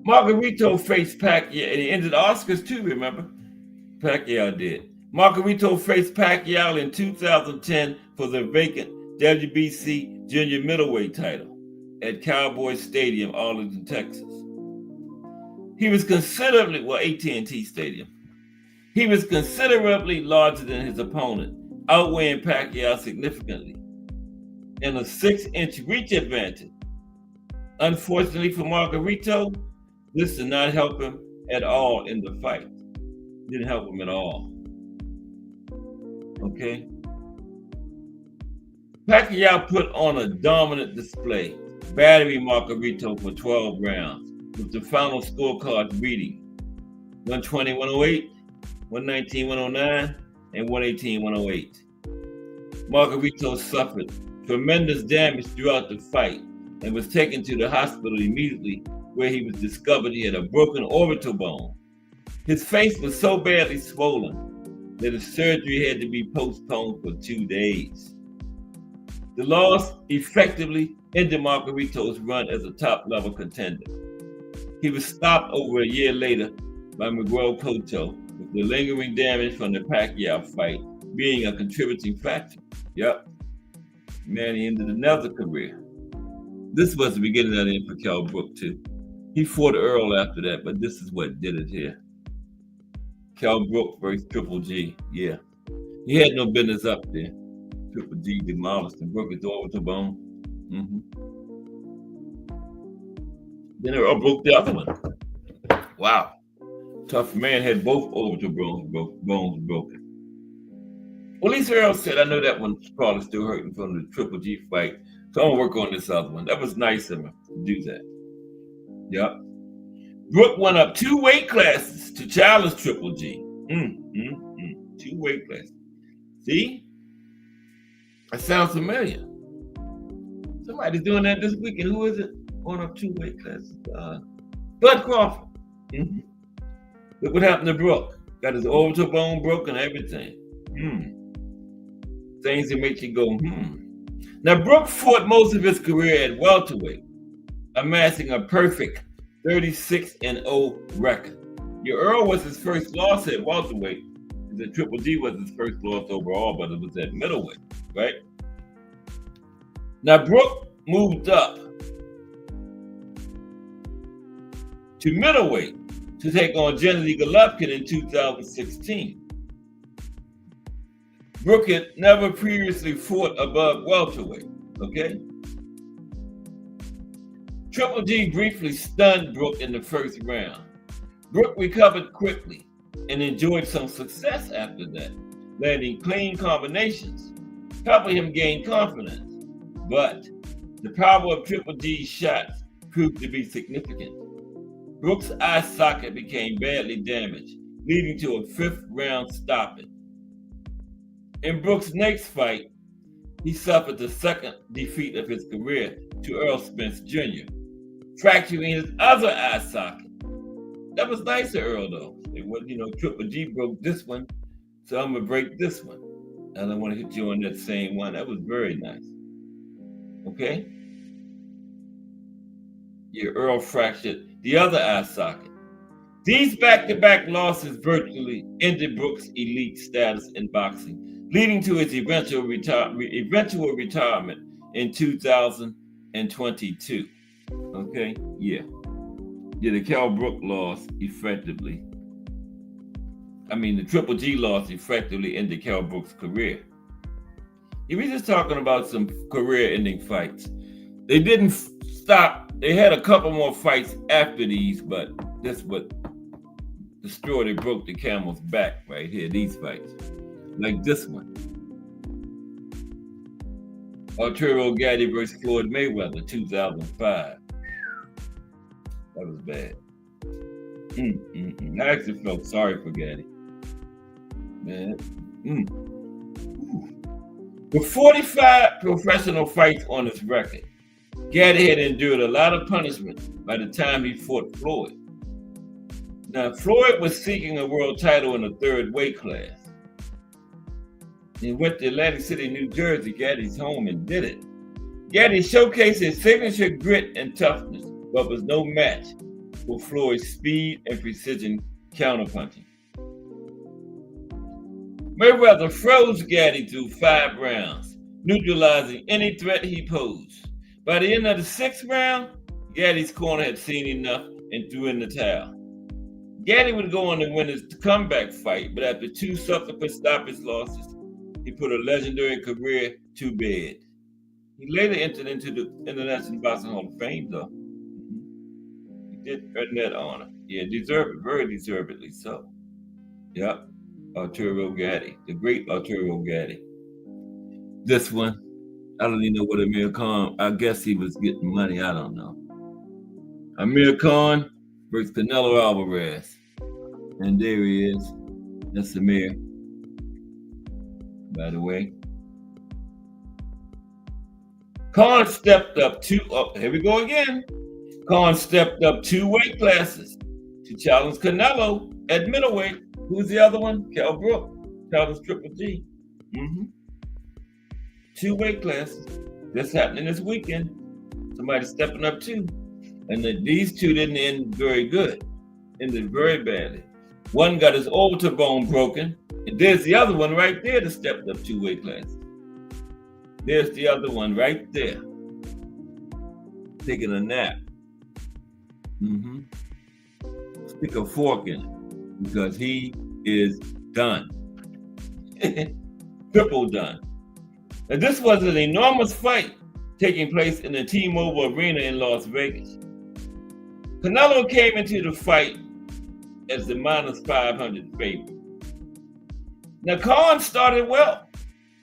Margarito faced Pacquiao, and he ended Oscars too, remember? Pacquiao did. Margarito faced Pacquiao in 2010 for the vacant WBC junior middleweight title at Cowboy Stadium, Arlington, Texas. He was AT&T Stadium. He was considerably larger than his opponent, outweighing Pacquiao significantly, and a 6-inch reach advantage. Unfortunately for Margarito, this did not help him at all in the fight. Didn't help him at all. Okay. Pacquiao put on a dominant display, battering Margarito for 12 rounds, with the final scorecards reading 120-108, 119-109, and 118-108. Margarito suffered tremendous damage throughout the fight and was taken to the hospital immediately, where he was discovered he had a broken orbital bone. His face was so badly swollen that his surgery had to be postponed for 2 days. The loss effectively ended Margarito's run as a top-level contender. He was stopped over a year later by Miguel Cotto, with the lingering damage from the Pacquiao fight being a contributing factor. Manny ended another career. This was the beginning of the end for Kell Brook too. He fought Earl after that, but this is what did it here. Kell Brook versus Triple G. He had no business up there. Triple G demolished and broke his orbital bone. Then Earl broke the other one. Wow. Tough man had both orbital bones broken. Well, at least Earl said, I know that one's probably still hurting from the Triple G fight, so I'm gonna work on this other one. That was nice of him to do that. Brook went up 2 weight classes to challenge Triple G. 2 weight classes. See? That sounds familiar. Somebody's doing that this weekend. Who is it? Going up 2 weight classes. Bud Crawford. Look what happened to Brook. Got his orbital bone broken, everything. Things that make you go, Now, Brook fought most of his career at welterweight, amassing a perfect 36-0 record. Earl was his first loss at welterweight. The Triple G was his first loss overall, but it was at middleweight, right? Now, Brook moved up to middleweight to take on Gennady Golovkin in 2016. Brook had never previously fought above welterweight, okay? Triple G briefly stunned Brook in the first round. Brook recovered quickly and enjoyed some success after that, landing clean combinations, helping him gain confidence. But the power of Triple G's shots proved to be significant. Brook's eye socket became badly damaged, leading to a 5th round stoppage. In Brook's next fight, he suffered the second defeat of his career to Earl Spence Jr., fracturing his other eye socket. That was nice of Earl, though. It was, Triple G broke this one, so I'm gonna break this one. I don't want to hit you on that same one. That was very nice. Okay? Your Earl fractured the other eye socket. These back-to-back losses virtually ended Brooks' elite status in boxing, leading to his eventual retirement in 2022. Okay? Yeah, the Kell Brook loss effectively. The Triple G loss effectively ended Kell Brook's career. He was just talking about some career-ending fights. They didn't stop. They had a couple more fights after these, but this what the straw that broke the camel's back right here, these fights. Like this one. Arturo Gatti versus Floyd Mayweather, 2005. That was bad. I actually felt sorry for Gatti. Man. With 45 professional fights on his record, Gatti had endured a lot of punishment by the time he fought Floyd. Now, Floyd was seeking a world title in the third weight class. He went to Atlantic City, New Jersey, Gatti's home, and did it. Gatti showcased his signature grit and toughness, but was no match for Floyd's speed and precision counterpunching. Mayweather froze Gatti through 5 rounds, neutralizing any threat he posed. By the end of the 6th round, Gatti's corner had seen enough and threw in the towel. Gatti would go on to win his comeback fight, but after 2 subsequent stoppage losses, he put a legendary career to bed. He later entered into the International Boxing Hall of Fame, though. He did earn that honor. Yeah, very deservedly so. Yep, Arturo Gatti, the great Arturo Gatti. This one, I don't even know what Amir Khan, I guess he was getting money, I don't know. Amir Khan versus Canelo Alvarez. And there he is. That's Amir, by the way. Khan stepped up here we go again. Khan stepped up 2 weight classes to challenge Canelo at middleweight. Who's the other one? Kell Brook. Challenged Triple G. 2 weight classes. That's happening this weekend. Somebody stepping up too. And these 2 didn't end very good. Ended very badly. One got his orbital bone broken, and there's the other one right there that stepped up 2 weight classes. There's the other one right there. Taking a nap. Stick a fork in it, because he is done. Triple done. And this was an enormous fight taking place in the T-Mobile Arena in Las Vegas. Canelo came into the fight as the -500 favorite. Now, Khan started well,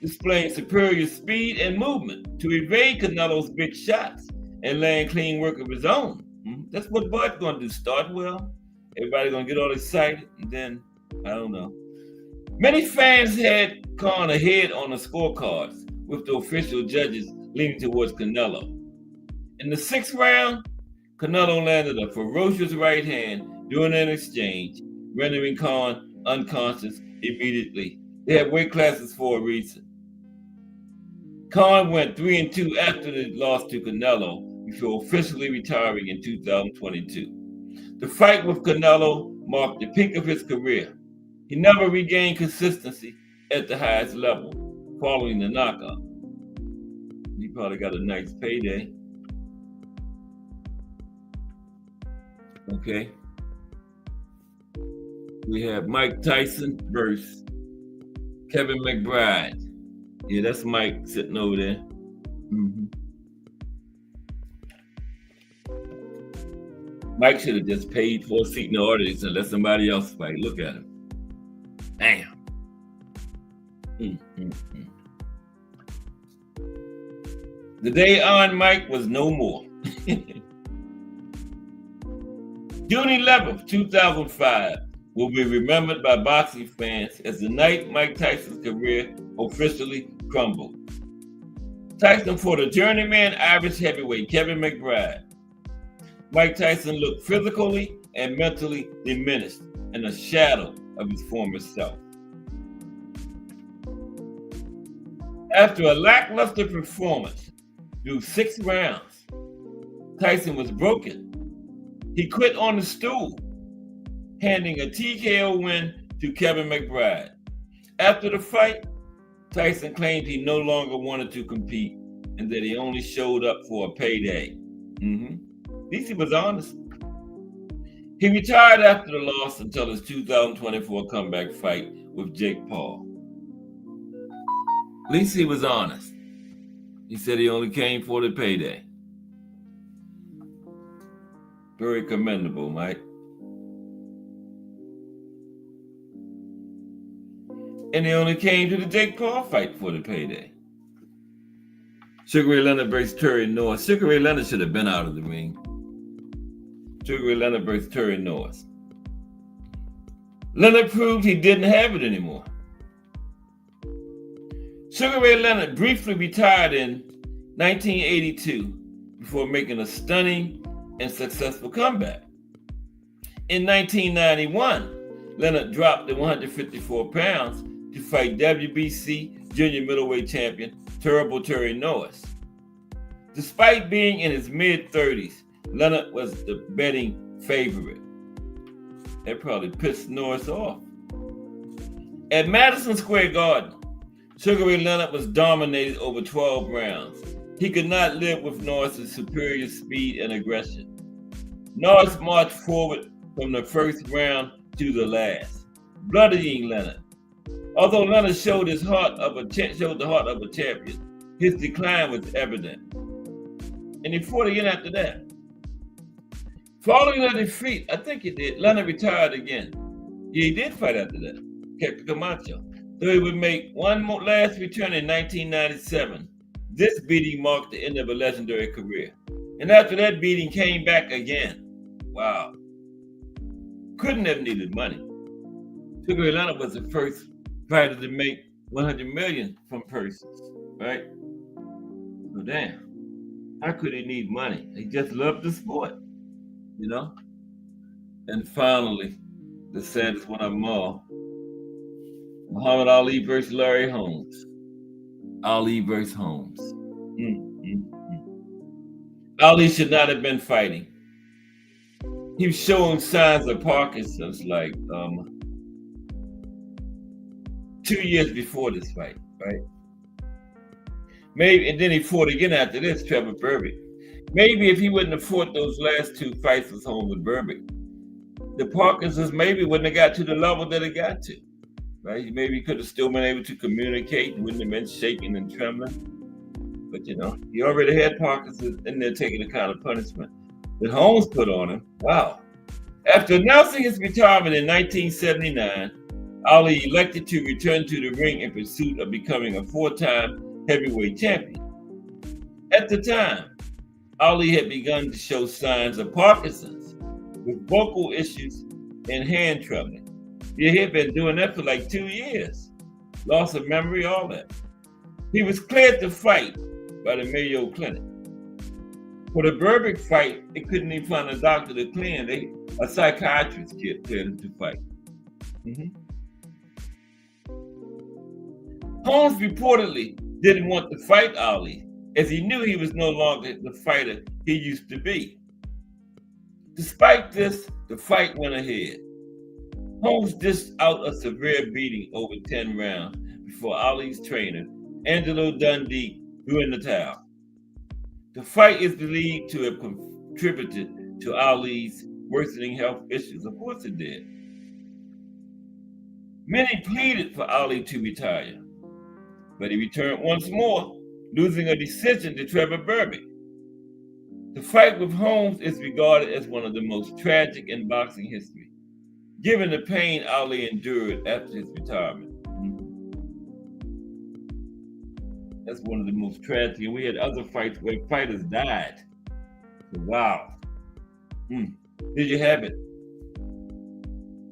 displaying superior speed and movement to evade Canelo's big shots and laying clean work of his own. That's what Bud's going to do, start well. Everybody's going to get all excited, and then, I don't know. Many fans had Khan ahead on the scorecards, with the official judges leaning towards Canelo. In the 6th round, Canelo landed a ferocious right hand during an exchange, rendering Khan unconscious immediately. They have weight classes for a reason. Khan went 3-2 after the loss to Canelo before officially retiring in 2022. The fight with Canelo marked the peak of his career. He never regained consistency at the highest level following the knockout. He probably got a nice payday. Okay. We have Mike Tyson versus Kevin McBride. Yeah, that's Mike sitting over there. Mike should have just paid for a seat in the audience and let somebody else fight. Look at him. Damn. The day on Mike was no more. June 11th, 2005 will be remembered by boxing fans as the night Mike Tyson's career officially crumbled. Tyson fought a journeyman Irish heavyweight, Kevin McBride. Mike Tyson looked physically and mentally diminished and a shadow of his former self. After a lackluster performance through 6 rounds, Tyson was broken. He quit on the stool, handing a TKO win to Kevin McBride. After the fight, Tyson claimed he no longer wanted to compete and that he only showed up for a payday. At least he was honest. He retired after the loss until his 2024 comeback fight with Jake Paul. At least he was honest. He said he only came for the payday. Very commendable, Mike. And he only came to the Jake Paul fight for the payday. Sugar Ray Leonard versus Terry Norris. Sugar Ray Leonard should have been out of the ring. Sugar Ray Leonard versus Terry Norris. Leonard proved he didn't have it anymore. Sugar Ray Leonard briefly retired in 1982 before making a stunning and successful comeback. In 1991, Leonard dropped to 154 pounds to fight WBC junior middleweight champion Terrible Terry Norris. Despite being in his mid-30s, Leonard was the betting favorite. That probably pissed Norris off. At Madison Square Garden, Sugar Ray Leonard was dominated over 12 rounds. He could not live with Norris' superior speed and aggression. Norris marched forward from the first round to the last, bloodying Leonard. Although Leonard showed the heart of a champion, his decline was evident. And he fought again after that. Following the defeat, I think he did, Leonard retired again. Yeah, he did fight after that, Camacho. Though he would make one more last return in 1997. This beating marked the end of a legendary career. And after that beating, came back again. Wow. Couldn't have needed money. Sugar Ray Leonard was the first fighter to make 100 million from purses, right? So damn, how could he need money? He just loved the sport, you know? And finally, the saddest one of them all, Muhammad Ali versus Larry Holmes. Ali versus Holmes. Ali should not have been fighting. He was showing signs of Parkinson's like 2 years before this fight, right? Maybe, and then he fought again after this, Trevor Berbick. Maybe if he wouldn't have fought those last 2 fights with Holmes with Berbick, the Parkinson's maybe wouldn't have got to the level that it got to. Right? Maybe he could have still been able to communicate and wouldn't have been shaking and trembling. But you know, he already had Parkinson's and they're taking the kind of punishment that Holmes put on him. Wow. After announcing his retirement in 1979, Ali elected to return to the ring in pursuit of becoming a 4-time heavyweight champion. At the time, Ali had begun to show signs of Parkinson's with vocal issues and hand trembling. Yeah, he had been doing that for like 2 years. Loss of memory, all that. He was cleared to fight by the Mayo Clinic. For the Berbick fight, they couldn't even find a doctor to clear him. A psychiatrist cleared him to fight. Holmes reportedly didn't want to fight Ali, as he knew he was no longer the fighter he used to be. Despite this, the fight went ahead. Holmes dished out a severe beating over 10 rounds before Ali's trainer, Angelo Dundee, threw in the towel. The fight is believed to have contributed to Ali's worsening health issues. Of course it did. Many pleaded for Ali to retire, but he returned once more, losing a decision to Trevor Berbick. The fight with Holmes is regarded as one of the most tragic in boxing history, given the pain Ali endured after his retirement. That's one of the most tragic. And we had other fights where fighters died. So, wow. There you have it.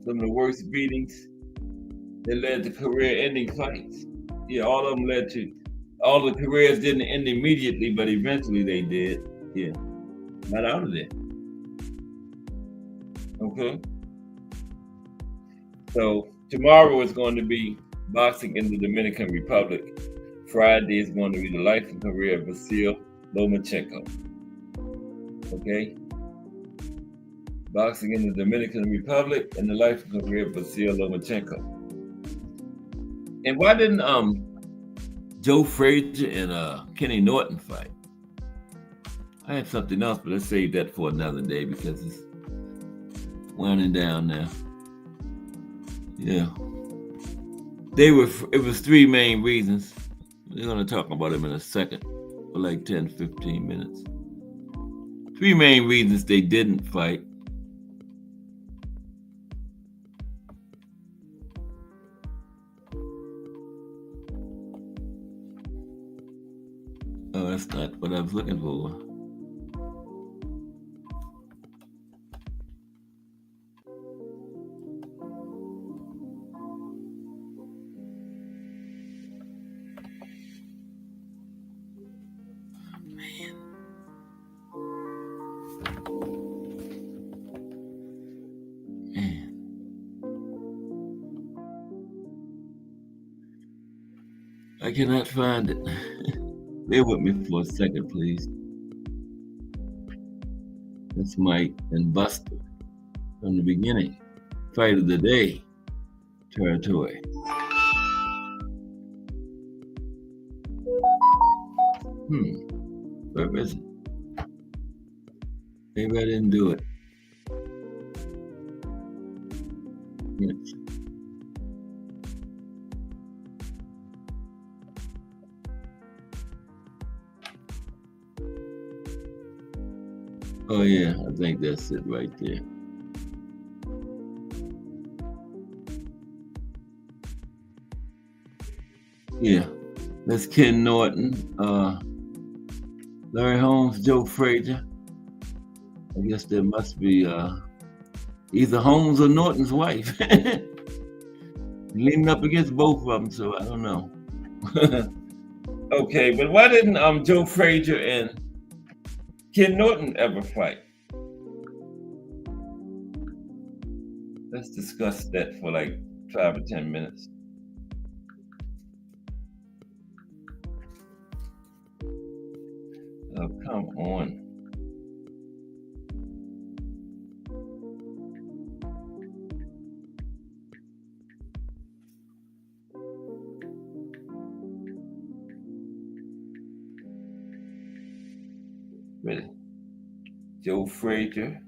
Some of the worst beatings that led to career-ending fights. Yeah, all of them led to, all the careers didn't end immediately, but eventually they did. Yeah, not out of there. Okay. So tomorrow is going to be boxing in the Dominican Republic. Friday is going to be the life and career of Vasil Lomachenko. Okay. Boxing in the Dominican Republic and the life and career of Vasil Lomachenko. And why didn't Joe Frazier and Kenny Norton fight? I had something else, but let's save that for another day because it's winding down now. Yeah. It was three main reasons. We're going to talk about them in a second for like 10, 15 minutes. Three main reasons they didn't fight. Oh, that's not what I was looking for. I cannot find it. Bear with me for a second, please. That's Mike and Buster from the beginning. Fight of the day territory. Where is it? Maybe I didn't do it. Yes. Oh yeah, I think that's it right there. Yeah, that's Ken Norton, Larry Holmes, Joe Frazier. I guess there must be either Holmes or Norton's wife. Leaning up against both of them, so I don't know. Okay, but why didn't Joe Frazier and Ken Norton ever fight? Let's discuss that for like 5 or 10 minutes. Oh, come on. Really? Joe Frazier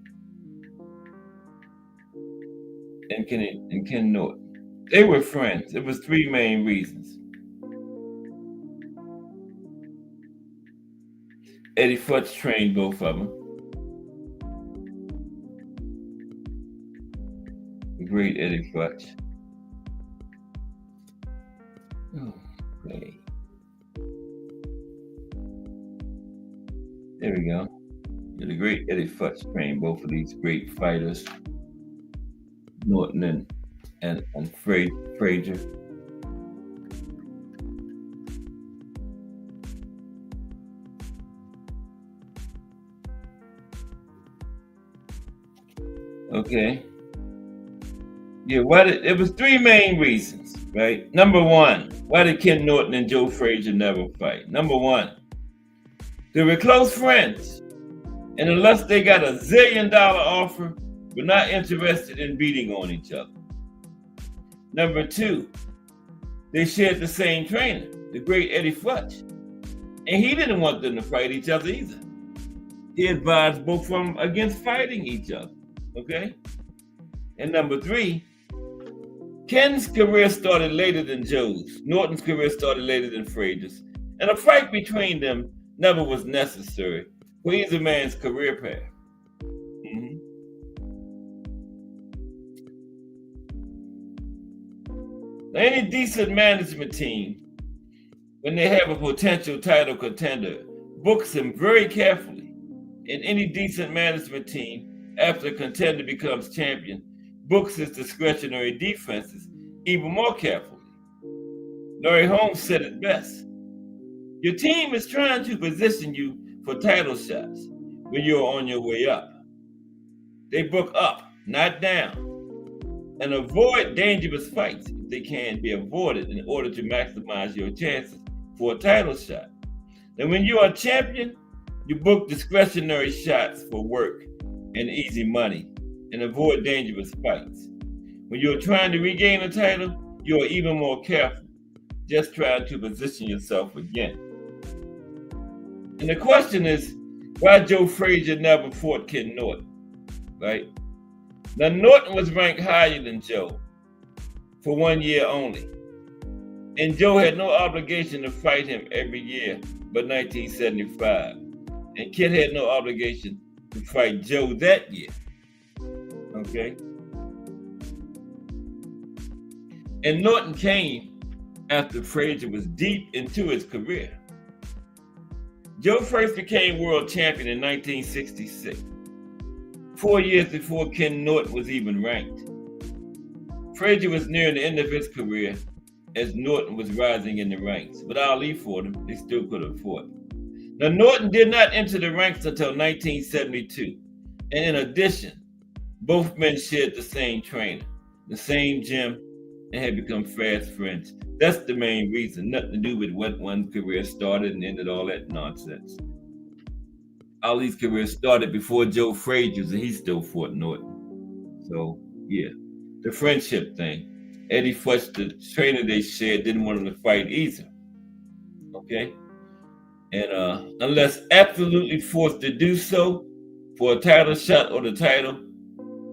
and Ken Norton. They were friends. It was three main reasons. Eddie Futch trained both of them. The great Eddie Futch. Okay. There we go. The great Eddie Futch trained both of these great fighters, Norton and Frazier. Okay. Yeah, it was three main reasons, right? Number one, why did Ken Norton and Joe Frazier never fight? Number one, they were close friends. And unless they got a $1 zillion offer, were not interested in beating on each other. Number two, they shared the same trainer, the great Eddie Futch. And he didn't want them to fight each other either. He advised both of them against fighting each other, okay? And number three, Ken's career started later than Joe's. Norton's career started later than Frazier's. And a fight between them never was necessary for either man's career path. Now, any decent management team, when they have a potential title contender, books him very carefully. And any decent management team, after a contender becomes champion, books his discretionary defenses even more carefully. Larry Holmes said it best. Your team is trying to position you for title shots when you're on your way up. They book up not down, and avoid dangerous fights if they can be avoided in order to maximize your chances for a title shot. Now, when you are champion, you book discretionary shots for work and easy money and avoid dangerous fights. When you're trying to regain a title, you are even more careful, just trying to position yourself again. And the question is, why Joe Frazier never fought Ken Norton, right? Now, Norton was ranked higher than Joe for 1 year only. And Joe had no obligation to fight him every year but 1975. And Ken had no obligation to fight Joe that year. Okay? And Norton came after Frazier was deep into his career. Joe first became world champion in 1966, 4 years before Ken Norton was even ranked. Frazier was nearing the end of his career as Norton was rising in the ranks. But Ali fought him. They still could have fought. Now, Norton did not enter the ranks until 1972. And in addition, both men shared the same trainer, the same gym, and had become fast friends. That's the main reason, nothing to do with what one's career started and ended, all that nonsense. Ali's career started before Joe Frazier's, and he still fought Norton. So, yeah, the friendship thing. Eddie Futch, the trainer they shared, didn't want him to fight either. Okay? And unless absolutely forced to do so for a title shot or the title,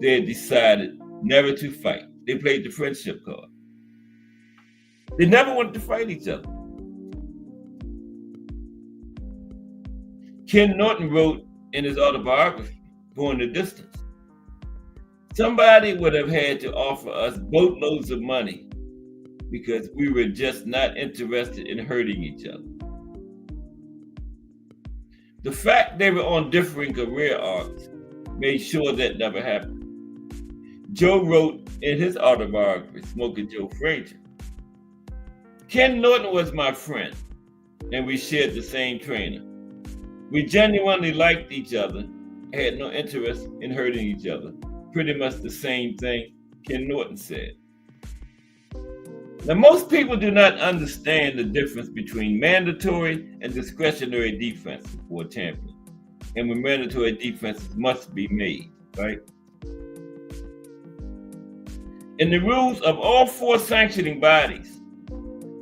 they had decided never to fight. They played the friendship card. They never wanted to fight each other. Ken Norton wrote in his autobiography, Going the Distance, somebody would have had to offer us boatloads of money because we were just not interested in hurting each other. The fact they were on differing career arcs made sure that never happened. Joe wrote in his autobiography, Smoking Joe Frazier, Ken Norton was my friend, and we shared the same trainer. We genuinely liked each other, had no interest in hurting each other. Pretty much the same thing Ken Norton said. Now, most people do not understand the difference between mandatory and discretionary defense for a champion, and when mandatory defenses must be made, right? In the rules of all 4 sanctioning bodies,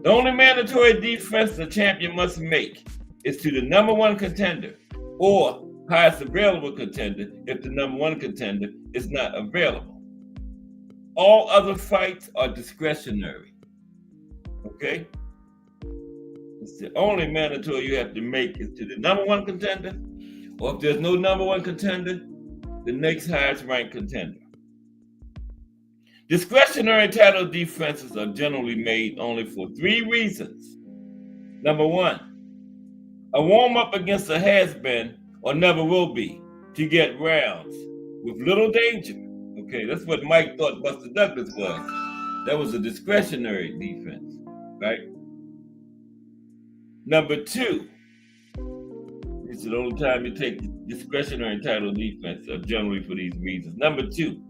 the only mandatory defense the champion must make is to the number 1 contender or highest available contender if the number 1 contender is not available. All other fights are discretionary. Okay? It's the only mandatory you have to make is to the number 1 contender, or if there's no number 1 contender, the next highest ranked contender. Discretionary title defenses are generally made only for 3 reasons. Number 1, a warm-up against a has-been or never will be to get rounds with little danger. Okay, that's what Mike thought Buster Douglas was. That was a discretionary defense, right? Number 2, this is the only time you take discretionary title defense generally for these reasons. Number 2,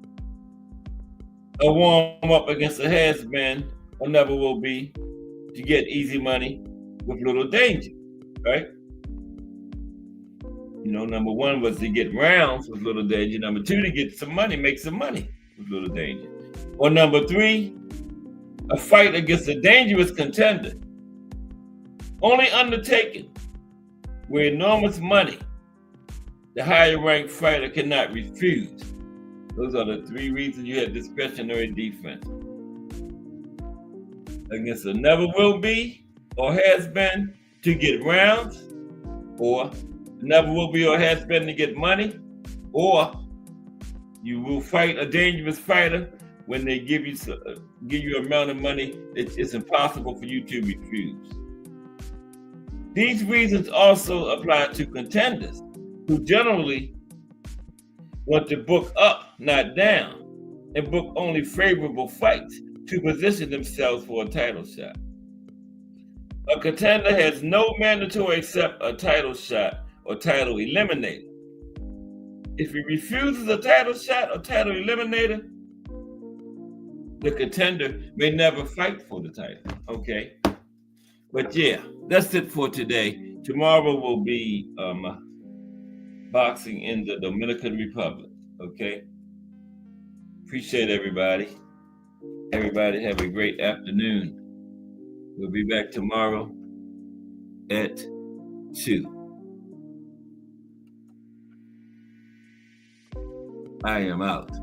a warm-up against a has-been or never will be to get easy money with little danger, right? You know, number 1 was to get rounds with little danger. Number 2, to get some money, make some money with little danger. Or number 3, a fight against a dangerous contender, only undertaken with enormous money the higher ranked fighter cannot refuse. Those are the 3 reasons you have discretionary defense. Against a never will be or has been to get rounds, or never will be or has been to get money, or you will fight a dangerous fighter when they give you an amount of money it's impossible for you to refuse. These reasons also apply to contenders who generally want to book up, not down, and book only favorable fights to position themselves for a title shot. A contender has no mandatory except a title shot or title eliminator. If he refuses a title shot or title eliminator, the contender may never fight for the title. Okay. But yeah, that's it for today. Tomorrow will be boxing in the Dominican Republic. Okay. Appreciate everybody. Everybody have a great afternoon. We'll be back tomorrow at 2. I am out.